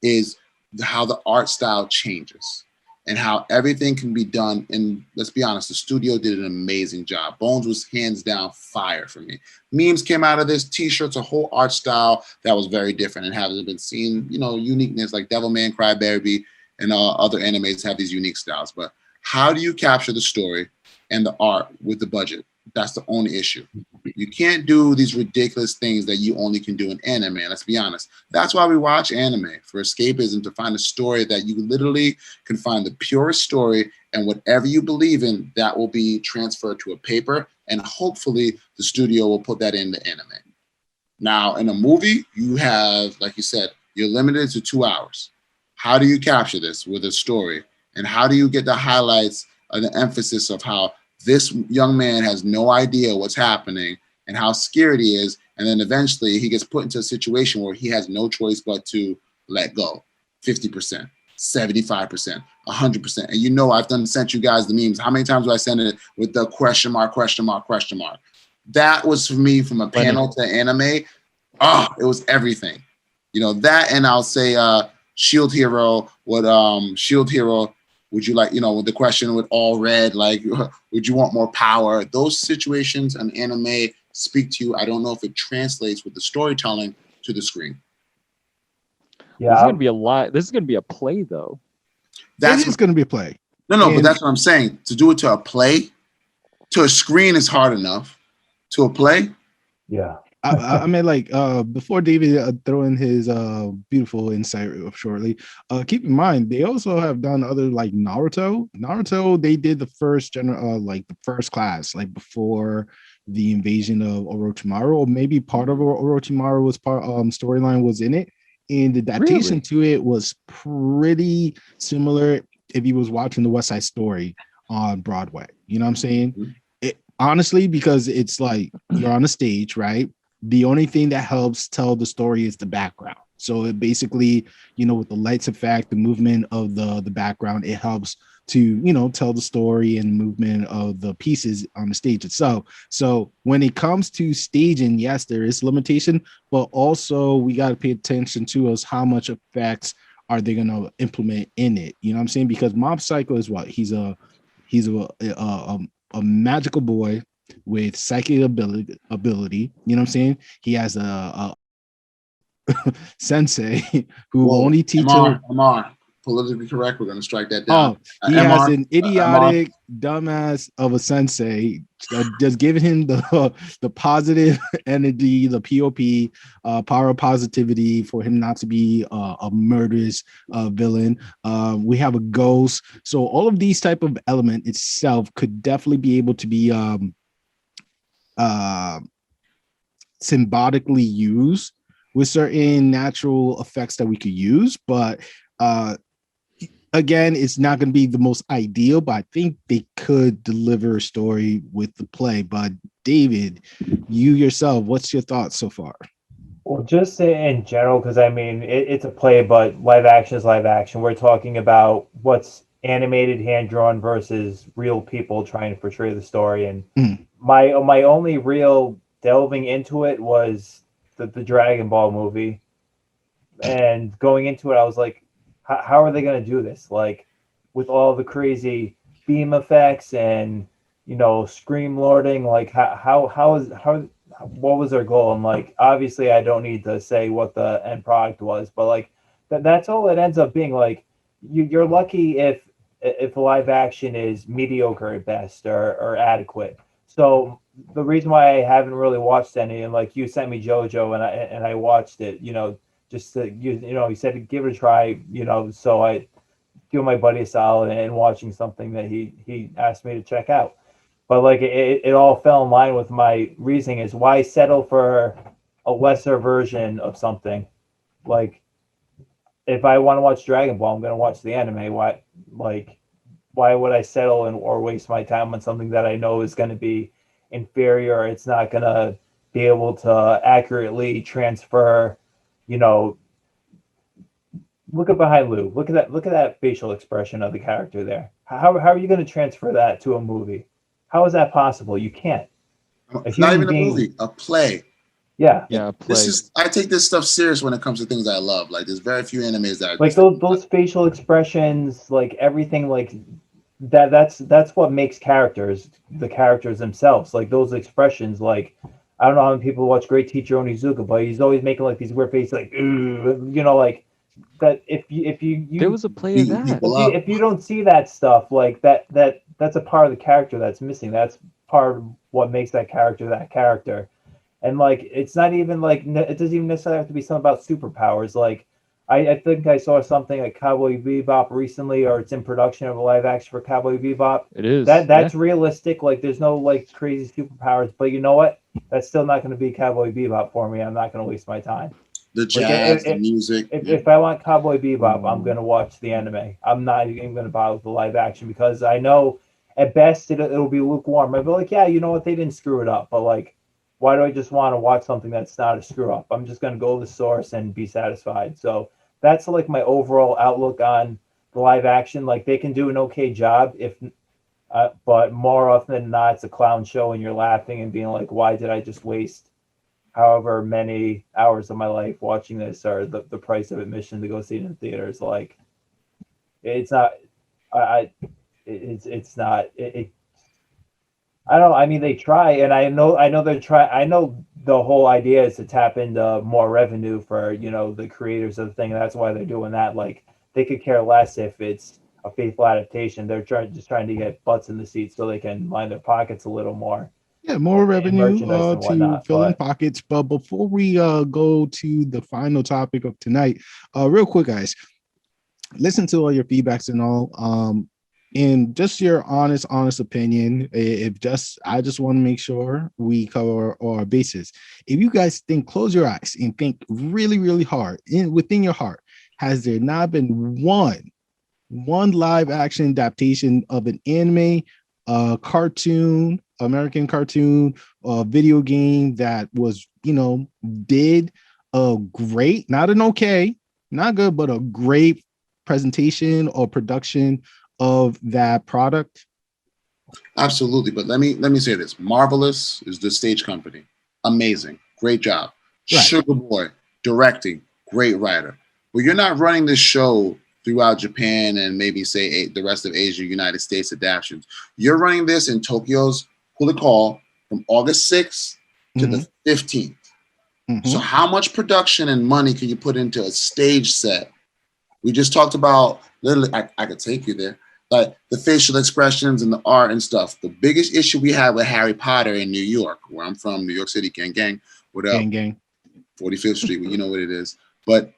is how the art style changes and how everything can be done. And let's be honest, the studio did an amazing job. Bones was hands down fire for me. Memes came out of this, t-shirts, a whole art style that was very different and hasn't been seen, uniqueness like Devilman Crybaby and other animes have these unique styles. But how do you capture the story and the art with the budget? That's the only issue. You can't do these ridiculous things that you only can do in anime. Let's be honest. That's why we watch anime, for escapism, to find a story that you literally can find the purest story, and whatever you believe in, that will be transferred to a paper, and hopefully the studio will put that in the anime. Now, in a movie, you have, like you said, you're limited to 2 hours. How do you capture this with a story? And how do you get the highlights of the emphasis of how this young man has no idea what's happening and how scared he is, and then eventually he gets put into a situation where he has no choice but to let go. 50%, 75%, 100%. And I've sent you guys the memes. How many times do I send it with the question mark, question mark, question mark? That was for me, from a panel to anime. It was everything. That, and I'll say Shield Hero, Shield Hero, would you like, with the question with all red, like, would you want more power? Those situations in anime speak to you. I don't know if it translates with the storytelling to the screen. Yeah, this is gonna be a lot. This is gonna be a play, though. That's going to be a play. No, but that's what I'm saying. To do it to a play, to a screen is hard enough. To a play, yeah. I mean, like, before David throw in his beautiful insight shortly, keep in mind they also have done other, like, Naruto. They did the first like the first class, like before the invasion of Orochimaru, or maybe part of Orochimaru was storyline was in it, and the adaptation to it was pretty similar if you was watching the West Side Story on Broadway. You know what I'm saying? Mm-hmm. Honestly, because it's like you're on a stage, right? The only thing that helps tell the story is the background. So it basically, with the lights effect, the movement of the background, it helps to tell the story and movement of the pieces on the stage itself. So when it comes to staging, yes, there is limitation, but also we got to pay attention to us how much effects are they going to implement in it. You know what I'm saying? Because Mob Psycho is what? He's a magical boy with psychic ability. You know what I'm saying? He has a sensei who Whoa, only teach MR, him. MR, politically correct. We're gonna strike that down. Oh, he has MR, an idiotic dumbass of a sensei just giving him the positive energy, the POP, power of positivity for him not to be a murderous villain. We have a ghost. So all of these type of element itself could definitely be able to be symbolically used with certain natural effects that we could use, but again, it's not going to be the most ideal, but I think they could deliver a story with the play. But David, you yourself, what's your thoughts so far? Well, just in general, because I mean, it's a play, but live action is live action. We're talking about what's animated, hand drawn versus real people trying to portray the story. And my only real delving into it was the Dragon Ball movie. And going into it, I was like, how are they going to do this? Like, with all the crazy beam effects and scream lording, like how what was their goal? And like, obviously, I don't need to say what the end product was, but like that's all it ends up being. Like, you're lucky if live action is mediocre at best or adequate. So the reason why I haven't really watched any, and like you sent me JoJo and I watched it, just to he said give it a try, so I give my buddy a solid and watching something that he asked me to check out. But like it all fell in line with my reasoning is why settle for a lesser version of something. Like if I want to watch Dragon Ball, I'm going to watch the anime. Why would I settle or waste my time on something that I know is going to be inferior, or it's not going to be able to accurately transfer, look at behind Lou. Look at that facial expression of the character there. How are you going to transfer that to a movie? How is that possible? You can't. Not even a movie, a play. Yeah. Yeah, play. I take this stuff serious when it comes to things I love. Like there's very few animes that like those facial expressions, like everything, like that's what makes the characters themselves. Like those expressions, like I don't know how many people watch Great Teacher Onizuka, but he's always making like these weird faces, like like that. If you there was a play of that. If you don't see that stuff, like that's a part of the character that's missing. That's part of what makes that character. And like it's not even like it doesn't even necessarily have to be something about superpowers. Like I think I saw something like Cowboy Bebop recently, or it's in production of a live action for Cowboy Bebop. It is. That's realistic. Like there's no like crazy superpowers, but you know what? That's still not going to be Cowboy Bebop for me. I'm not going to waste my time. The jazz, the music. If I want Cowboy Bebop, I'm going to watch the anime. I'm not even going to bother with the live action because I know at best it'll be lukewarm. I'll be like, yeah, you know what? They didn't screw it up, but like, why do I just want to watch something that's not a screw up? I'm just going to go to the source and be satisfied. So that's like my overall outlook on the live action. Like they can do an okay job but more often than not, it's a clown show and you're laughing and being like, why did I just waste however many hours of my life watching this, or the price of admission to go see it in theaters? Like it's not, it's not, I don't know. I mean, they try, and I know they're trying. I know the whole idea is to tap into more revenue for the creators of the thing. And that's why they're doing that. Like they could care less if it's a faithful adaptation. They're just trying to get butts in the seats so they can line their pockets a little more. Yeah, more revenue to fill in pockets. But before we go to the final topic of tonight, real quick, guys, listen to all your feedbacks and all. And just your honest opinion. I just want to make sure we cover all our bases. If you guys think, close your eyes and think really, really hard within your heart, has there not been one live action adaptation of an anime, cartoon, American cartoon, video game that was, did a great, not an okay, not good, but a great presentation or production of that product? Absolutely. But let me say this. Marvelous is the stage company. Amazing. Great job. Right. Sugar Boy, directing, great writer. But you're not running this show throughout Japan and maybe say the rest of Asia, United States adaptations. You're running this in Tokyo's Hula Call from August 6th to the 15th. So how much production and money can you put into a stage set? We just talked about, literally, I could take you there, like the facial expressions and the art and stuff. The biggest issue we had with Harry Potter in New York, where I'm from, New York City, gang, what up? Gang. 45th Street, well, you know what it is. But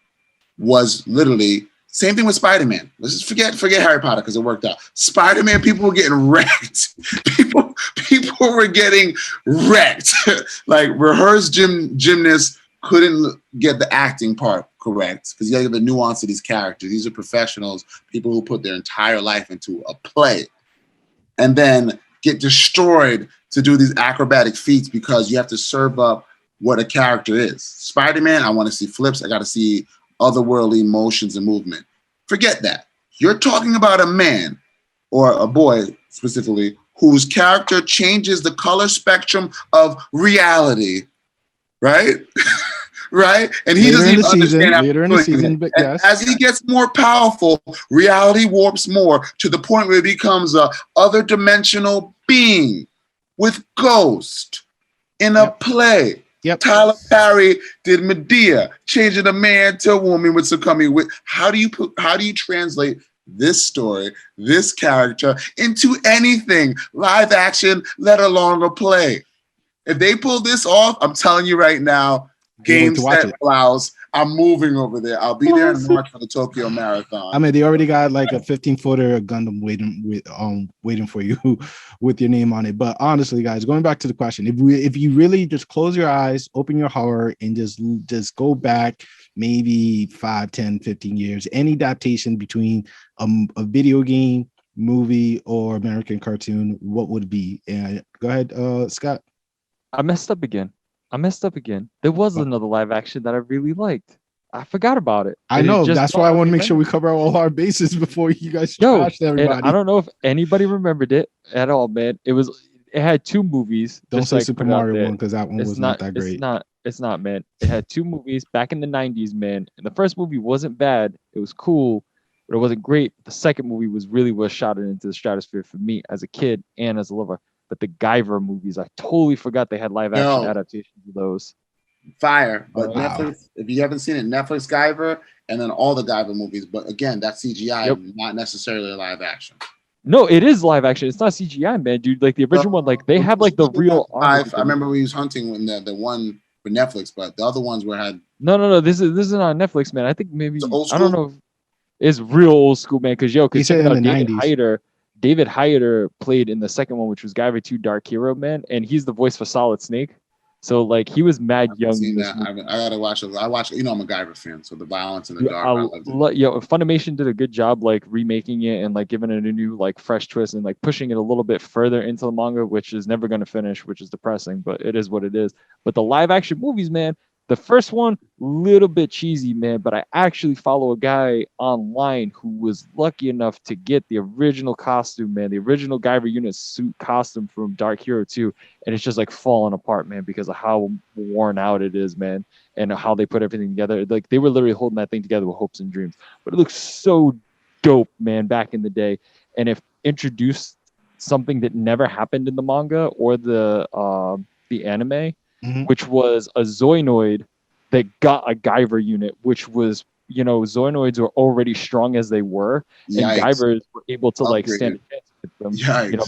was literally, same thing with Spider-Man. Let's just forget Harry Potter because it worked out. Spider-Man, people were getting wrecked. People were getting wrecked. Like rehearsed gymnasts couldn't get the acting part correct because you have the nuance of these characters. These are professionals, people who put their entire life into a play and then get destroyed to do these acrobatic feats because you have to serve up what a character is. Spider-Man, I want to see flips. I got to see otherworldly motions and movement. Forget that. You're talking about a man or a boy specifically whose character changes the color spectrum of reality, right? Right? And he doesn't even understand how later in the season, but yes. As he gets more powerful, reality warps more to the point where it becomes a other dimensional being with ghost in a play. Yep. Tyler Perry did Medea, changing a man to a woman with succumbing. How do you translate this story, this character into anything live action, let alone a play? If they pull this off, I'm telling you right now, game set blouse. I'm moving over there. I'll be there in March for the Tokyo Marathon. I mean, they already got like a 15-footer Gundam waiting for you with your name on it. But honestly, guys, going back to the question, if you really just close your eyes, open your heart, and just go back maybe 5, 10, 15 years, any adaptation between a video game, movie, or American cartoon, what would it be? And go ahead, Scott. I messed up again. There was another live action that I really liked. I forgot about it. I know. That's why I want to make sure we cover all our bases before you guys trash everybody. And I don't know if anybody remembered it at all, man. It had 2 movies. Don't say Super Mario one because that one was not that great. It's not, man. It had 2 movies back in the 90s, man. And the first movie wasn't bad. It was cool, but it wasn't great. The second movie was really what shot it into the stratosphere for me as a kid and as a lover. But the Guyver movies, I totally forgot they had live action adaptations of those. Fire. But Netflix, if you haven't seen it, Netflix Guyver and then all the Guyver movies. But again, that's CGI, not necessarily live action. No, it is live action. It's not CGI, man, dude. Like the original one, like they have like the real. I remember we was hunting when the one for Netflix, but the other ones had. No. This is on Netflix, man. I think maybe I don't know. If it's real old school, man. Because check it out, David Hyder played in the second one, which was Guyver 2 Dark Hero, man, and he's the voice for Solid Snake. So like he was mad young. I gotta watch it. I'm a Guyver fan, so the violence and the dark. Funimation did a good job like remaking it and like giving it a new like fresh twist and like pushing it a little bit further into the manga, which is never going to finish, which is depressing, but it is what it is. But the live action movies, man. The first one, little bit cheesy, man, but I actually follow a guy online who was lucky enough to get the original costume, man, the original Guyver unit suit costume from Dark Hero 2, and it's just like falling apart, man, because of how worn out it is, man, and how they put everything together. Like they were literally holding that thing together with hopes and dreams, but it looks so dope, man, back in the day, and if introduced something that never happened in the manga or the anime. Mm-hmm. Which was a Zoinoid that got a Guyver unit, which was, Zoinoids were already strong as they were, and Guyvers were able to like stand a chance with them,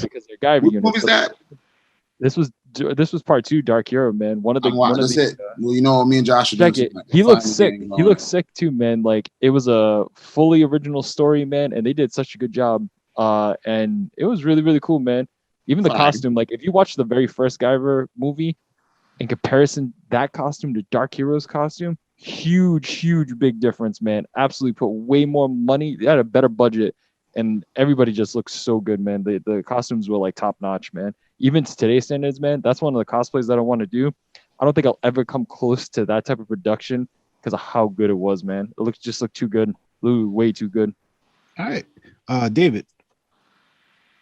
because they're Guyver units. What was that? This was part 2, Dark Hero, man. One of the me and Josh are doing He looks sick. He looks sick too, man. Like it was a fully original story, man, and they did such a good job. And it was really, really cool, man. Even the costume, like if you watch the very first Guyver movie. In comparison, that costume to Dark Hero's costume, huge big difference, man. Absolutely put way more money. They had a better budget, and everybody just looks so good, man. The costumes were like top notch, man. Even to today's standards, man, that's one of the cosplays that I want to do. I don't think I'll ever come close to that type of production because of how good it was, man. It looked too good, way too good. All right, David.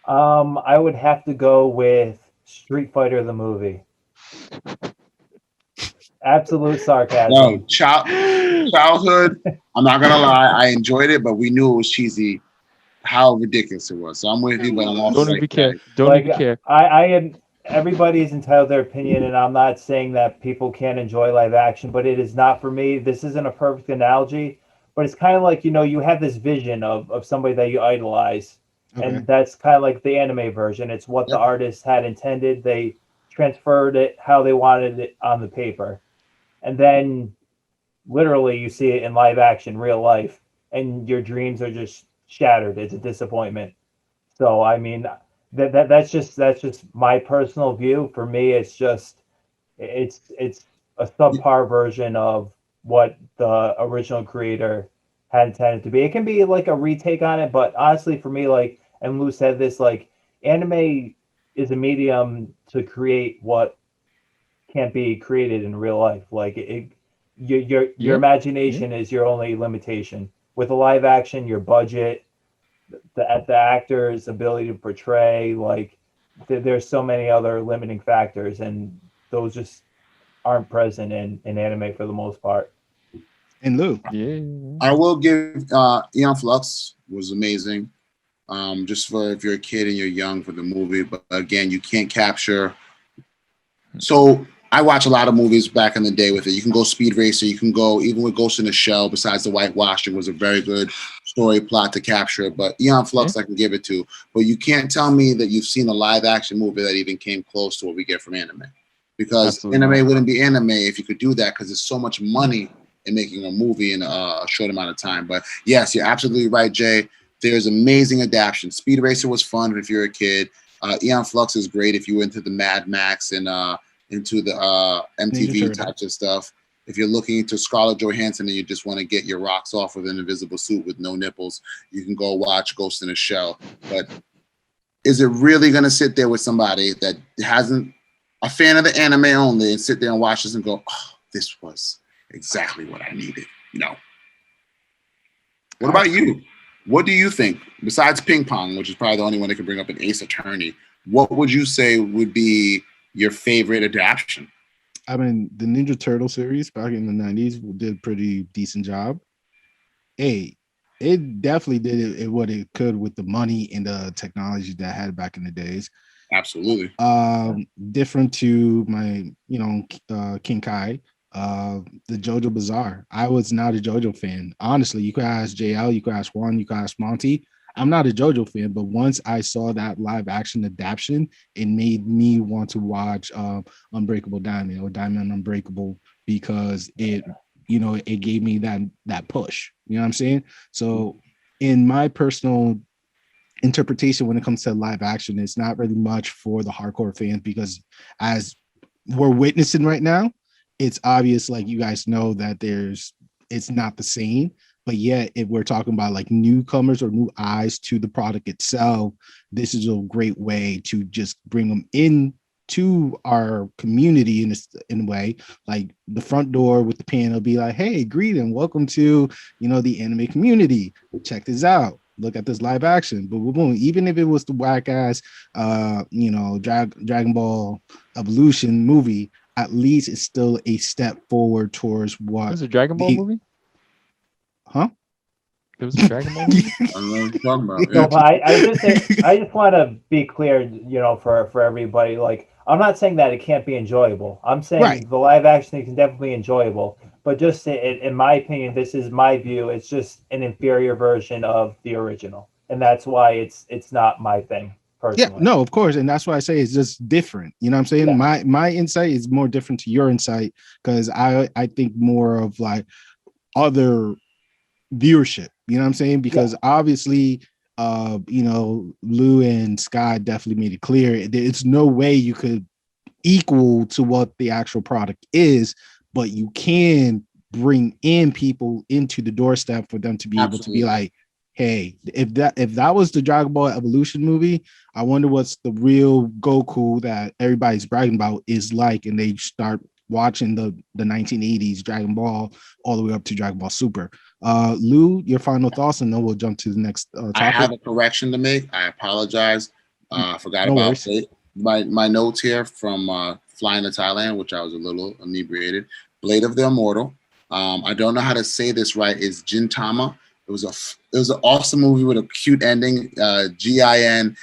I would have to go with Street Fighter the movie. Absolute sarcasm. No, childhood. I'm not gonna lie, I enjoyed it, but we knew it was cheesy. How ridiculous it was. So I'm with you, but I'm also Don't like even care. that. Don't Like even care. I am. Everybody's entitled to their opinion, and I'm not saying that people can't enjoy live action, but it is not for me. This isn't a perfect analogy, but it's kind of like you have this vision of somebody that you idolize, Okay. and that's kind of like the anime version. It's what the Yep. artist had intended. They transferred it how they wanted it on the paper, and then literally you see it in live action, real life, and your dreams are just shattered. It's a disappointment. So I mean, that's just my personal view. For me, it's a subpar version of what the original creator had intended to be. It can be like a retake on it, but honestly, for me, like, and Lou said this, like, anime is a medium to create what can't be created in real life. Like your Yeah. imagination is your only limitation. With a live action, your budget, the actor's ability to portray, like there's so many other limiting factors, and those just aren't present in anime for the most part. And Lou. Yeah. I will give Eon Flux was amazing. Just for if you're a kid and you're young for the movie, but again, you can't capture. So I watch a lot of movies back in the day with it. You can go Speed Racer, you can go even with Ghost in the Shell. Besides the whitewashing, was a very good story plot to capture it. But Eon Flux, I can give it to. But you can't tell me that you've seen a live action movie that even came close to what we get from anime, because Absolutely anime not. wouldn't be anime if you could do that, because there's so much money in making a movie in a short amount of time. But yes, you're absolutely right, Jay. There's amazing adaptation. Speed Racer was fun if you're a kid. Eon Flux is great if you were into the Mad Max and into the MTV types of stuff. If you're looking into Scarlett Johansson and you just want to get your rocks off with an invisible suit with no nipples, you can go watch Ghost in a Shell. But is it really going to sit there with somebody that hasn't a fan of the anime only and sit there and watch this and go, oh, this was exactly what I needed? No. What about you? What do you think, besides ping pong, which is probably the only one that can bring up an Ace Attorney, what would you say would be your favorite adaptation? I mean, the Ninja Turtle series back in the 90s did a pretty decent job. Hey, it definitely did what it could with the money and the technology that I had back in the days. Absolutely. Different to my, King Kai, the JoJo Bizarre. I was not a JoJo fan. Honestly, you could ask JL, you could ask Juan, you could ask Monty. I'm not a JoJo fan, but once I saw that live action adaptation, it made me want to watch Unbreakable Diamond or Diamond Unbreakable, because it gave me that push. You know what I'm saying? So in my personal interpretation, when it comes to live action, it's not really much for the hardcore fans, because as we're witnessing right now, it's obvious, like you guys know, that it's not the same. But yet, if we're talking about like newcomers or new eyes to the product itself, this is a great way to just bring them in to our community in a way. Like the front door with the panel be like, hey, greeting, welcome to the anime community. Check this out. Look at this live action. Boom, boom, boom. Even if it was the whack ass Dragon Ball Evolution movie, at least it's still a step forward towards what. Was it a Dragon Ball movie? Huh? It was a Dragon Ball movie? I don't know what you're talking about. No, but I just want to be clear, for everybody. Like, I'm not saying that it can't be enjoyable. I'm saying Right. the live action is definitely enjoyable. But just in my opinion, this is my view. It's just an inferior version of the original, and that's why it's not my thing personally. Yeah, no, of course, and that's why I say it's just different. You know what I'm saying? Yeah. My insight is more different to your insight, because I think more of like other viewership. You know what I'm saying? Because obviously, Lou and Sky definitely made it clear it's no way you could equal to what the actual product is, but you can bring in people into the doorstep for them to be able to be like, hey, if that was the Dragon Ball Evolution movie, I wonder what's the real Goku that everybody's bragging about is like, and they start watching the 1980s Dragon Ball all the way up to Dragon Ball Super. Lou, your final thoughts, and then we'll jump to the next topic. I have a correction to make. I apologize. I forgot No about worries. Blade. My notes here from flying to Thailand, which I was a little inebriated. Blade of the Immortal. I don't know how to say this right. Is Gintama. It was an awesome movie with a cute ending. Gintama.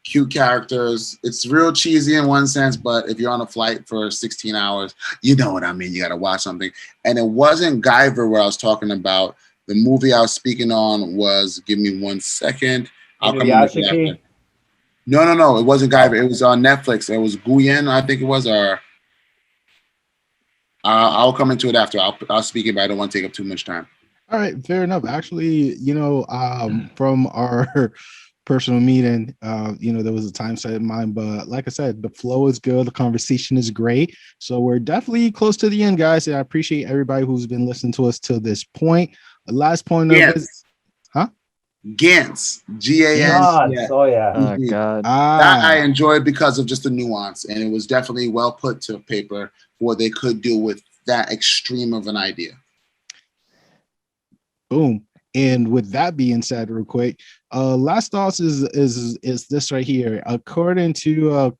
Cute characters. It's real cheesy in one sense, but if you're on a flight for 16 hours, you know what I mean. You got to watch something. And it wasn't Guyver where I was talking about. The movie I was speaking on was, give me 1 second. I'll come in with it after. No. It wasn't Guyver. It was on Netflix. It was Guyen, I think it was, or I'll come into it after. I'll speak it, but I don't want to take up too much time. All right, fair enough. Actually, from our personal meeting, there was a time set in mind, but like I said, the flow is good, the conversation is great. So we're definitely close to the end, guys. And I appreciate everybody who's been listening to us till this point. Last point of it, huh? Gantz, Gantz. Oh yeah. Oh God. That I enjoyed because of just the nuance, and it was definitely well put to paper for what they could do with that extreme of an idea. Boom. And with that being said, real quick, last thoughts is this right here. According to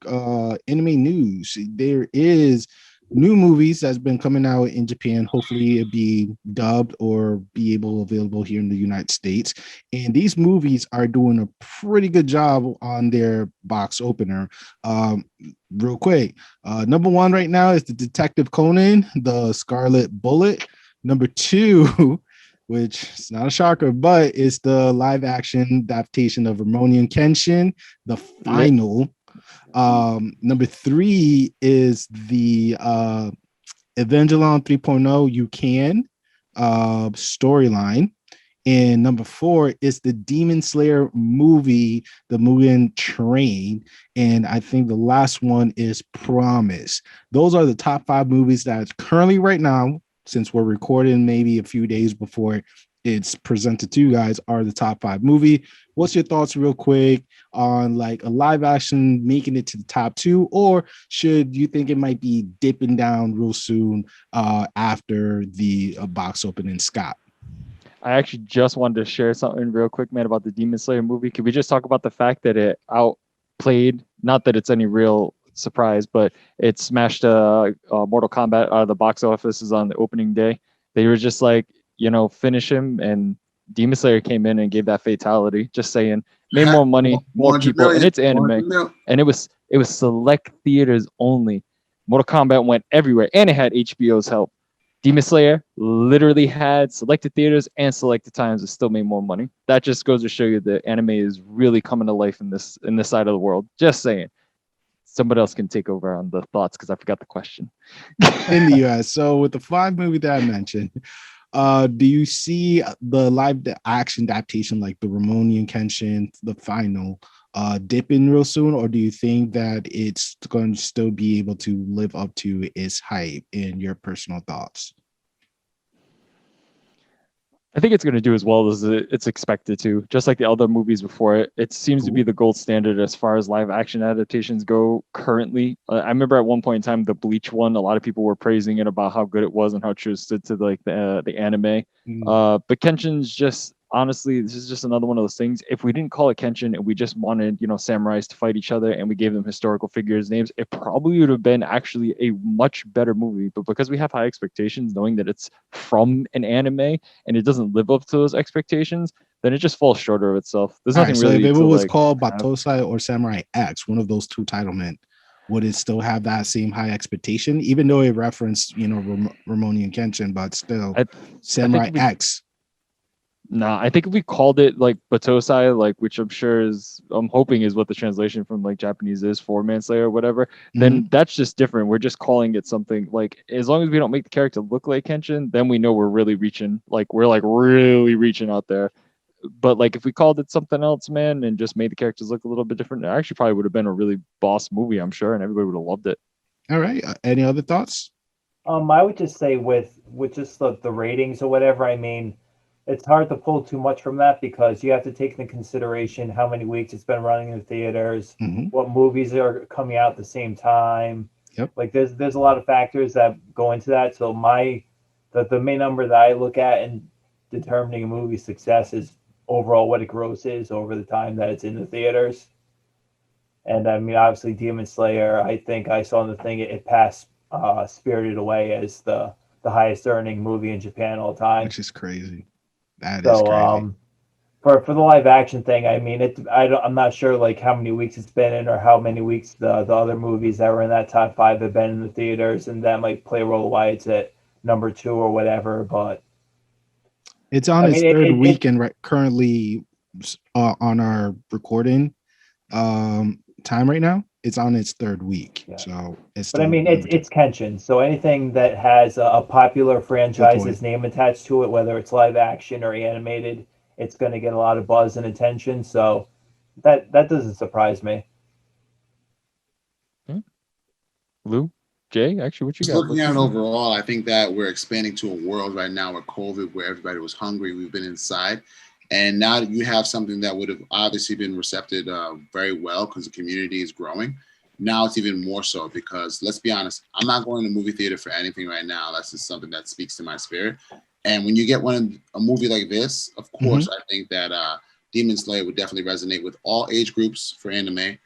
anime news, there is new movies that's been coming out in Japan. Hopefully it'll be dubbed or be available here in the United States. And these movies are doing a pretty good job on their box opener. Real quick, number one right now is the Detective Conan, the Scarlet Bullet. Number two, which is not a shocker, but it's the live action adaptation of Rurouni Kenshin, the final. Number three is the Evangelion 3.0 You Can storyline. And number four is the Demon Slayer movie, the Mugen Train. And I think the last one is Promise. Those are the top 5 movies that currently right now, since we're recording maybe a few days before it's presented to you guys, are the top 5 movie. What's your thoughts real quick on like a live action making it to the top 2, or should you think it might be dipping down real soon after the box opening, Scott? I actually just wanted to share something real quick, man, about the Demon Slayer movie. Could we just talk about the fact that it outplayed, not that it's any real surprise, but it smashed Mortal Kombat out of the box offices on the opening day. They were just like, finish him, and Demon Slayer came in and gave that fatality. Just saying, made more money, more people, and it's anime, and it was select theaters only. Mortal Kombat went everywhere, and it had HBO's help. Demon Slayer literally had selected theaters and selected times. It still made more money. That just goes to show you that anime is really coming to life in this side of the world. Just saying. Somebody else can take over on the thoughts because I forgot the question. In the US. So with the 5 movie that I mentioned, do you see the live action adaptation like the Rurouni Kenshin, the final, dipping real soon, or do you think that it's going to still be able to live up to its hype? In your personal thoughts? I think it's going to do as well as it's expected to. Just like the other movies before it, it seems to be the gold standard as far as live action adaptations go currently. I remember at one point in time, the Bleach one, a lot of people were praising it about how good it was and how true it stood to like the anime. But Kenshin's just, honestly, this is just another one of those things. If we didn't call it Kenshin and we just wanted, samurais to fight each other and we gave them historical figures names, it probably would have been actually a much better movie. But because we have high expectations, knowing that it's from an anime and it doesn't live up to those expectations, then it just falls short of itself. There's nothing really. So if it was called Batosai or Samurai X, one of those two titlement, would it still have that same high expectation, even though it referenced, Rurouni Kenshin, but still Samurai X? Nah, I think if we called it like Batosai, like, which I'm hoping is what the translation from like Japanese is for Manslayer or whatever, then that's just different. We're just calling it something like, as long as we don't make the character look like Kenshin, then we know we're really reaching, really reaching out there. But like if we called it something else, man, and just made the characters look a little bit different, it actually probably would have been a really boss movie, I'm sure, and everybody would have loved it. All right. Any other thoughts? I would just say with just the ratings or whatever, I mean, it's hard to pull too much from that because you have to take into consideration how many weeks it's been running in the theaters, what movies are coming out at the same time. Yep. Like there's a lot of factors that go into that. So the main number that I look at in determining a movie's success is overall what it grosses over the time that it's in the theaters. And I mean, obviously, Demon Slayer. I think I saw in the thing it passed Spirited Away as the highest earning movie in Japan all time. which is crazy. That is So crazy. for the live action thing, I mean, I'm not sure like how many weeks it's been in or how many weeks the other movies that were in that top five have been in the theaters, and that might play a role why it's at number two or whatever. But It's on I its mean, third week and currently on our recording time right now. It's on its third week, Yeah. so it's. But I Still mean, number two. it's Kenshin, so anything that has a popular Good franchise's point. name attached to it, whether it's live action or animated, it's going to get a lot of buzz and attention. So that doesn't surprise me. Lou, Jay, actually, what you Just got? looking at it overall, I think that we're expanding to a world right now with COVID where everybody was hungry. We've been inside. And now that you have something that would have obviously been recepted very well because the community is growing. Now it's even more so because let's be honest, I'm not going to the movie theater for anything right now. That's just something that speaks to my spirit. And when you get a movie like this, of course, I think that Demon Slayer would definitely resonate with all age groups for anime.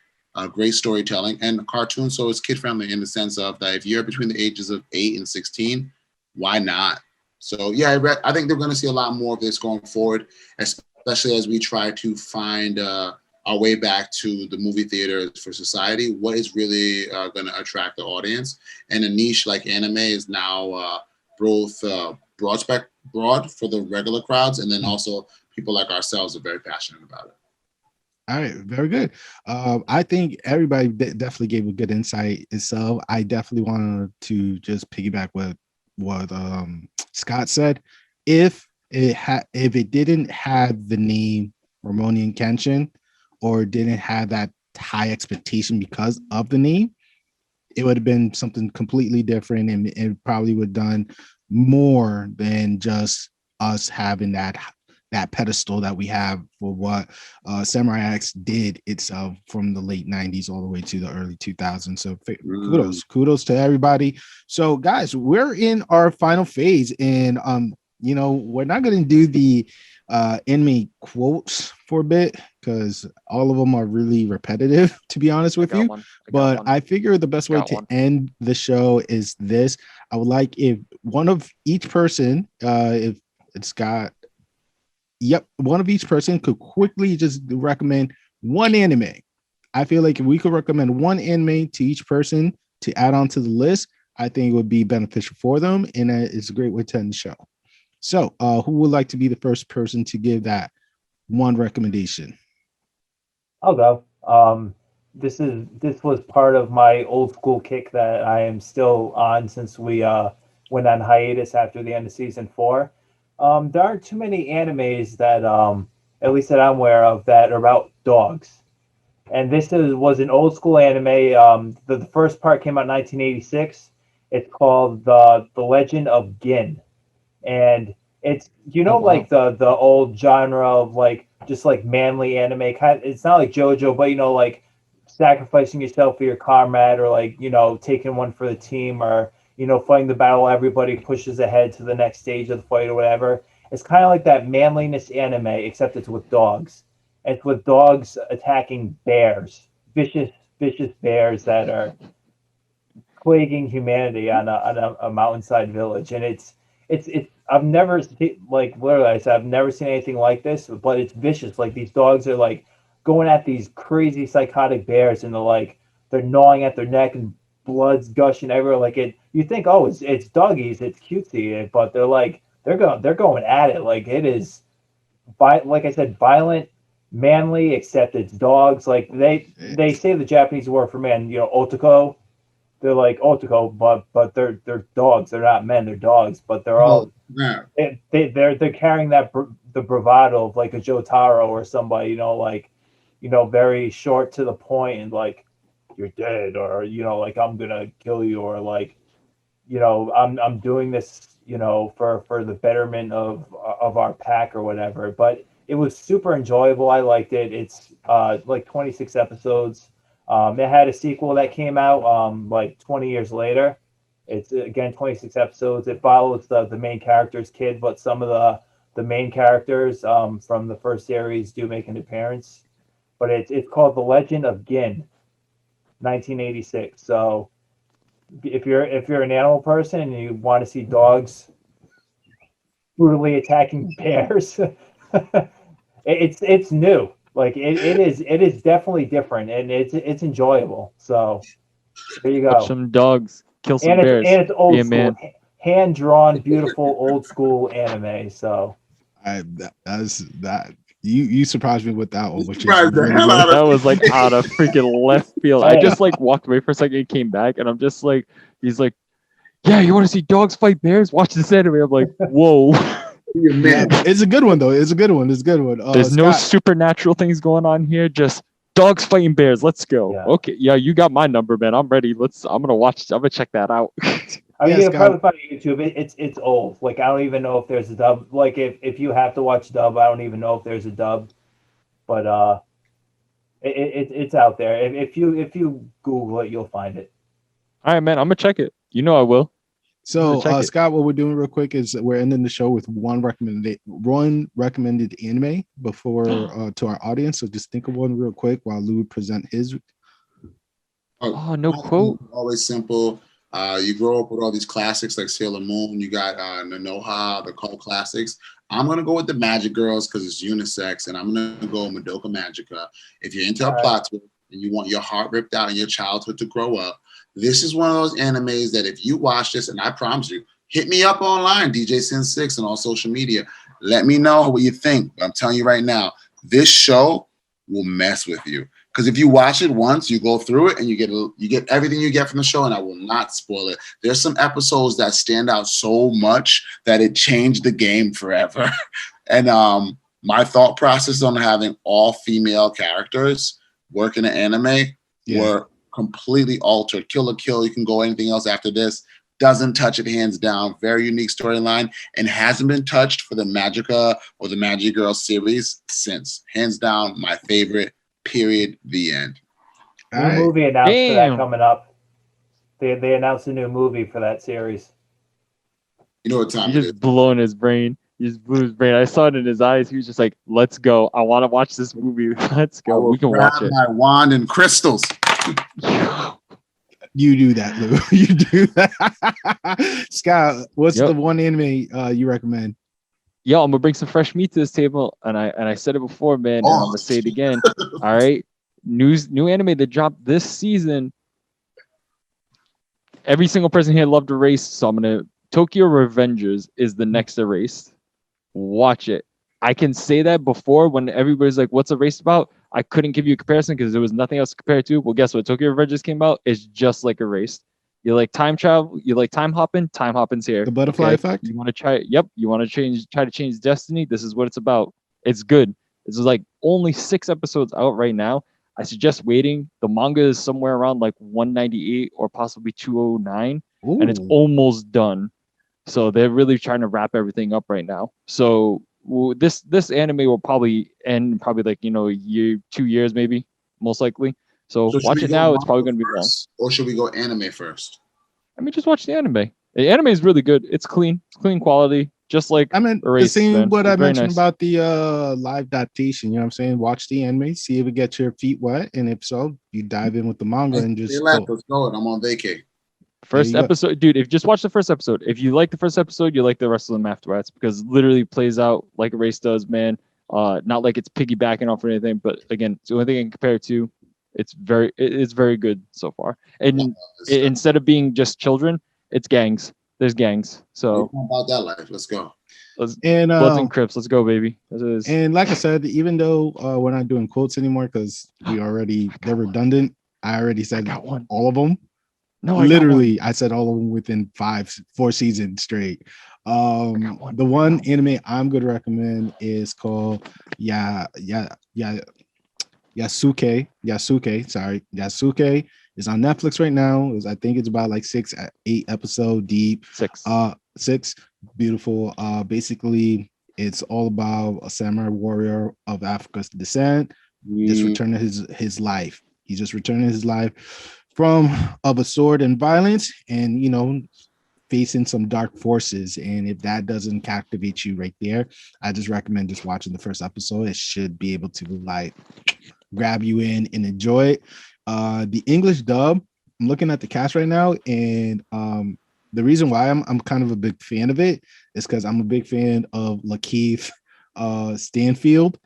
Great storytelling and a cartoon, so it's kid friendly in the sense of that if you're between the ages of 8 and 16, why not? So yeah, I think they're going to see a lot more of this going forward, especially as we try to find our way back to the movie theaters for society. What is really going to attract the audience? And a niche like anime is now both broad for the regular crowds, and then also people like ourselves are very passionate about it. All right, very good. I think everybody definitely gave a good insight itself. I definitely wanted to just piggyback with what Scott said. If it didn't have the name Ramonian Kenshin or didn't have that high expectation because of the name, it would have been something completely different, and it probably would have done more than just us having that pedestal that we have for what Samurai X did itself from the late 90s all the way to the early 2000s. So kudos to everybody. So guys, we're in our final phase, and we're not going to do the anime quotes for a bit because all of them are really repetitive, to be honest with you. But I figure the best way to end the show is this. I would like if one of each person, if it's got one of each person could quickly just recommend one anime. I feel like if we could recommend one anime to each person to add on to the list, I think it would be beneficial for them, and it's a great way to end the show. So, who would like to be the first person to give that one recommendation? I'll go. This was part of my old school kick that I am still on since we went on hiatus after the end of season 4. There aren't too many animes that, at least that I'm aware of, that are about dogs. And this was an old school anime. The first part came out in 1986. It's called the Legend of Gin, and it's like the old genre of like just like manly anime. It's not like JoJo, but like sacrificing yourself for your comrade, or like taking one for the team, or fighting the battle everybody pushes ahead to the next stage of the fight or whatever. It's kind of like that manliness anime, except it's with dogs. It's with dogs attacking bears, vicious bears that are plaguing humanity on a mountainside village. And it's I've never seen, like literally I said, I've never seen anything like this, but it's vicious. Like these dogs are like going at these crazy psychotic bears, and they're gnawing at their neck, and blood's gushing everywhere. Like you think, oh, it's doggies, it's cutesy, but they're going at it. Like it is, like I said, violent, manly, except it's dogs. Like they say the Japanese word for man, otoko. They're like otoko, but they're dogs. They're not men. They're dogs. But they're all they're carrying that the bravado of like a Jotaro or somebody. Very short to the point, and like you're dead, or like I'm gonna kill you, or like I'm doing this for the betterment of our pack or whatever. But it was super enjoyable. I liked it. It's like 26 episodes. It had a sequel that came out like 20 years later. It's again 26 episodes. It follows the main character's kid, but some of the main characters from the first series do make an appearance. But it's called The Legend of Gin. 1986. So if you're an animal person and you want to see dogs brutally attacking bears, it's new. Like it is definitely different, and it's enjoyable. So there you Watch go. some dogs kill some And bears. it's Be old a school, man. hand drawn, beautiful old school anime. So That's that. You surprised me with that one, which is Surprised the really hell good. out of That was like out of freaking left field. I Hey. just like walked away for a second and came back, and I'm just like, he's like, yeah, you want to see dogs fight bears? Watch this anime. I'm like, whoa. Be a man. It's a good one though. It's a good one. It's a good one. There's no Scott, supernatural things going on here. Just dogs fighting bears. Let's go. Yeah. Okay, yeah, you got my number, man. I'm ready. I'm gonna check that out. I mean, Yeah, you can Scott. probably find it on YouTube. It's old. Like I don't even know if there's a dub. Like if you have to watch dub, I don't even know if there's a dub. But it's out there. If you Google it, you'll find it. All right, man. I'm gonna check it. You know I will. So, Check it. Scott, what we're doing real quick is we're ending the show with one recommended anime before to our audience. So just think of one real quick while Lou present his. Oh, no my quote. thing is always simple. You grow up with all these classics like Sailor Moon. You got Nanoha, the cult classics. I'm gonna go with the Magic Girls because it's unisex, and I'm gonna go Madoka Magica. If you're into a plot twist and you want your heart ripped out in your childhood to grow up, this is one of those animes that if you watch this, and I promise you, hit me up online, DJ Sin 6 and all social media. Let me know what you think. But I'm telling you right now, this show will mess with you. Because if you watch it once, you go through it and you get everything you get from the show, and I will not spoil it. There's some episodes that stand out so much that it changed the game forever. And my thought process on having all female characters work in an anime were completely altered. Kill or Kill, you can go anything else after this. Doesn't touch it hands down. Very unique storyline and hasn't been touched for the Magica or the Magic Girl series since. Hands down, my favorite. Period. The end. New movie announced for that Damn. coming up. They announced a new movie for that series. You know what time He it is. just blown his brain. He just blew his brain. I saw it in his eyes. He was just like, "Let's go! I want to watch this movie. Let's I go. will We can grab watch it." my wand and crystals. You do that, Lou. You do that. Scott, what's the one anime you recommend? Yo, I'm gonna bring some fresh meat to this table, and I said it before, man, and I'm gonna say it again. All right, new anime that dropped this season. Every single person here loved Erased, so I'm gonna. Tokyo Revengers is the next Erased. Watch it. I can say that before when everybody's like, "What's Erased about?" I couldn't give you a comparison because there was nothing else to compare it to. Well, guess what? Tokyo Revengers came out. It's just like Erased. You like time travel? You like time hopping? Time hopping's here. The butterfly effect? You want to try it? Yep. You want to try to change destiny? This is what it's about. It's good. This is like only 6 episodes out right now. I suggest waiting. The manga is somewhere around like 198 or possibly 209, and it's almost done. So they're really trying to wrap everything up right now. So this anime will probably end like a year, 2 years maybe, most likely. So watch it now. It's probably going to be long. Or should we go anime first? I mean, just watch the anime. The anime is really good. It's clean quality, just like the same man. what I Very mentioned nice. about the live adaptation. You know what I'm saying? Watch the anime, see if it gets your feet wet, and if so, you dive in with the manga and just Let's go. I'm on vacay. First episode, dude. If you just watch the first episode, if you like the first episode, you like the rest of them afterwards because it literally plays out like a race does, man. Not like it's piggybacking off or anything, but again, it's the only thing I can compare it to. It's very good so far. And instead of being just children, it's gangs. There's gangs. So about that life. Let's go. And Bloods and Crips. Let's go, baby. And like I said, even though we're not doing quotes anymore because they're redundant. I already said all of them. No, literally, I said all of them within 4 seasons straight. The one anime I'm gonna recommend is called Yasuke. Yasuke is on Netflix right now. I think it's about like 6-8 episode deep. 6. 6. Beautiful. Basically, it's all about a samurai warrior of Africa's descent. Just returning his life. He's just returning his life from of a sword and violence, and facing some dark forces. And if that doesn't captivate you right there, I just recommend just watching the first episode. It should be able to like grab you in and enjoy it. The English dub, I'm looking at the cast right now, and the reason why I'm kind of a big fan of it is because I'm a big fan of Lakeith Stanfield.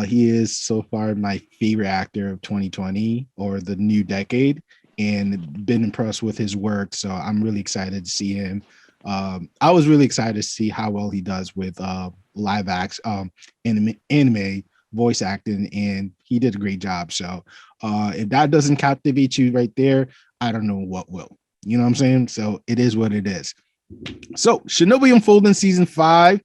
He is so far my favorite actor of 2020 or the new decade, and been impressed with his work. So I'm really excited to see him. I was really excited to see how well he does with live acts, anime voice acting, and he did a great job. So if that doesn't captivate you right there, I don't know what will. You know what I'm saying? So it is what it is. So Shinobi Unfolding season 5,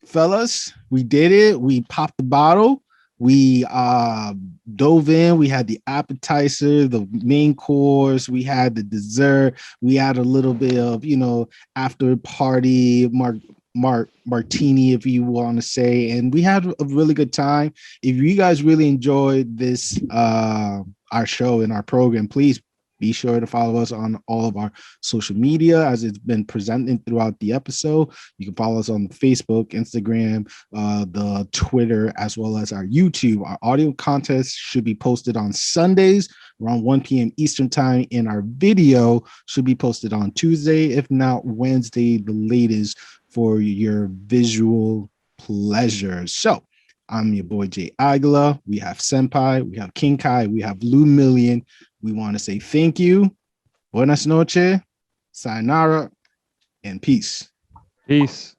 fellas, we did it. We popped the bottle. We dove in. We had the appetizer, the main course. We had the dessert. We had a little bit of, after party martini, if you want to say, and we had a really good time. If you guys really enjoyed this, our show and our program, please be sure to follow us on all of our social media as it's been presented throughout the episode. You can follow us on Facebook, Instagram, the Twitter, as well as our YouTube. Our audio contest should be posted on Sundays around 1 p.m. Eastern time, and our video should be posted on Tuesday, if not Wednesday, the latest, for your visual pleasure. So I'm your boy Jay Aguila. We have Senpai, we have King Kai, we have Lumillion. We want to say thank you, buenas noches, sayonara, and peace. Peace.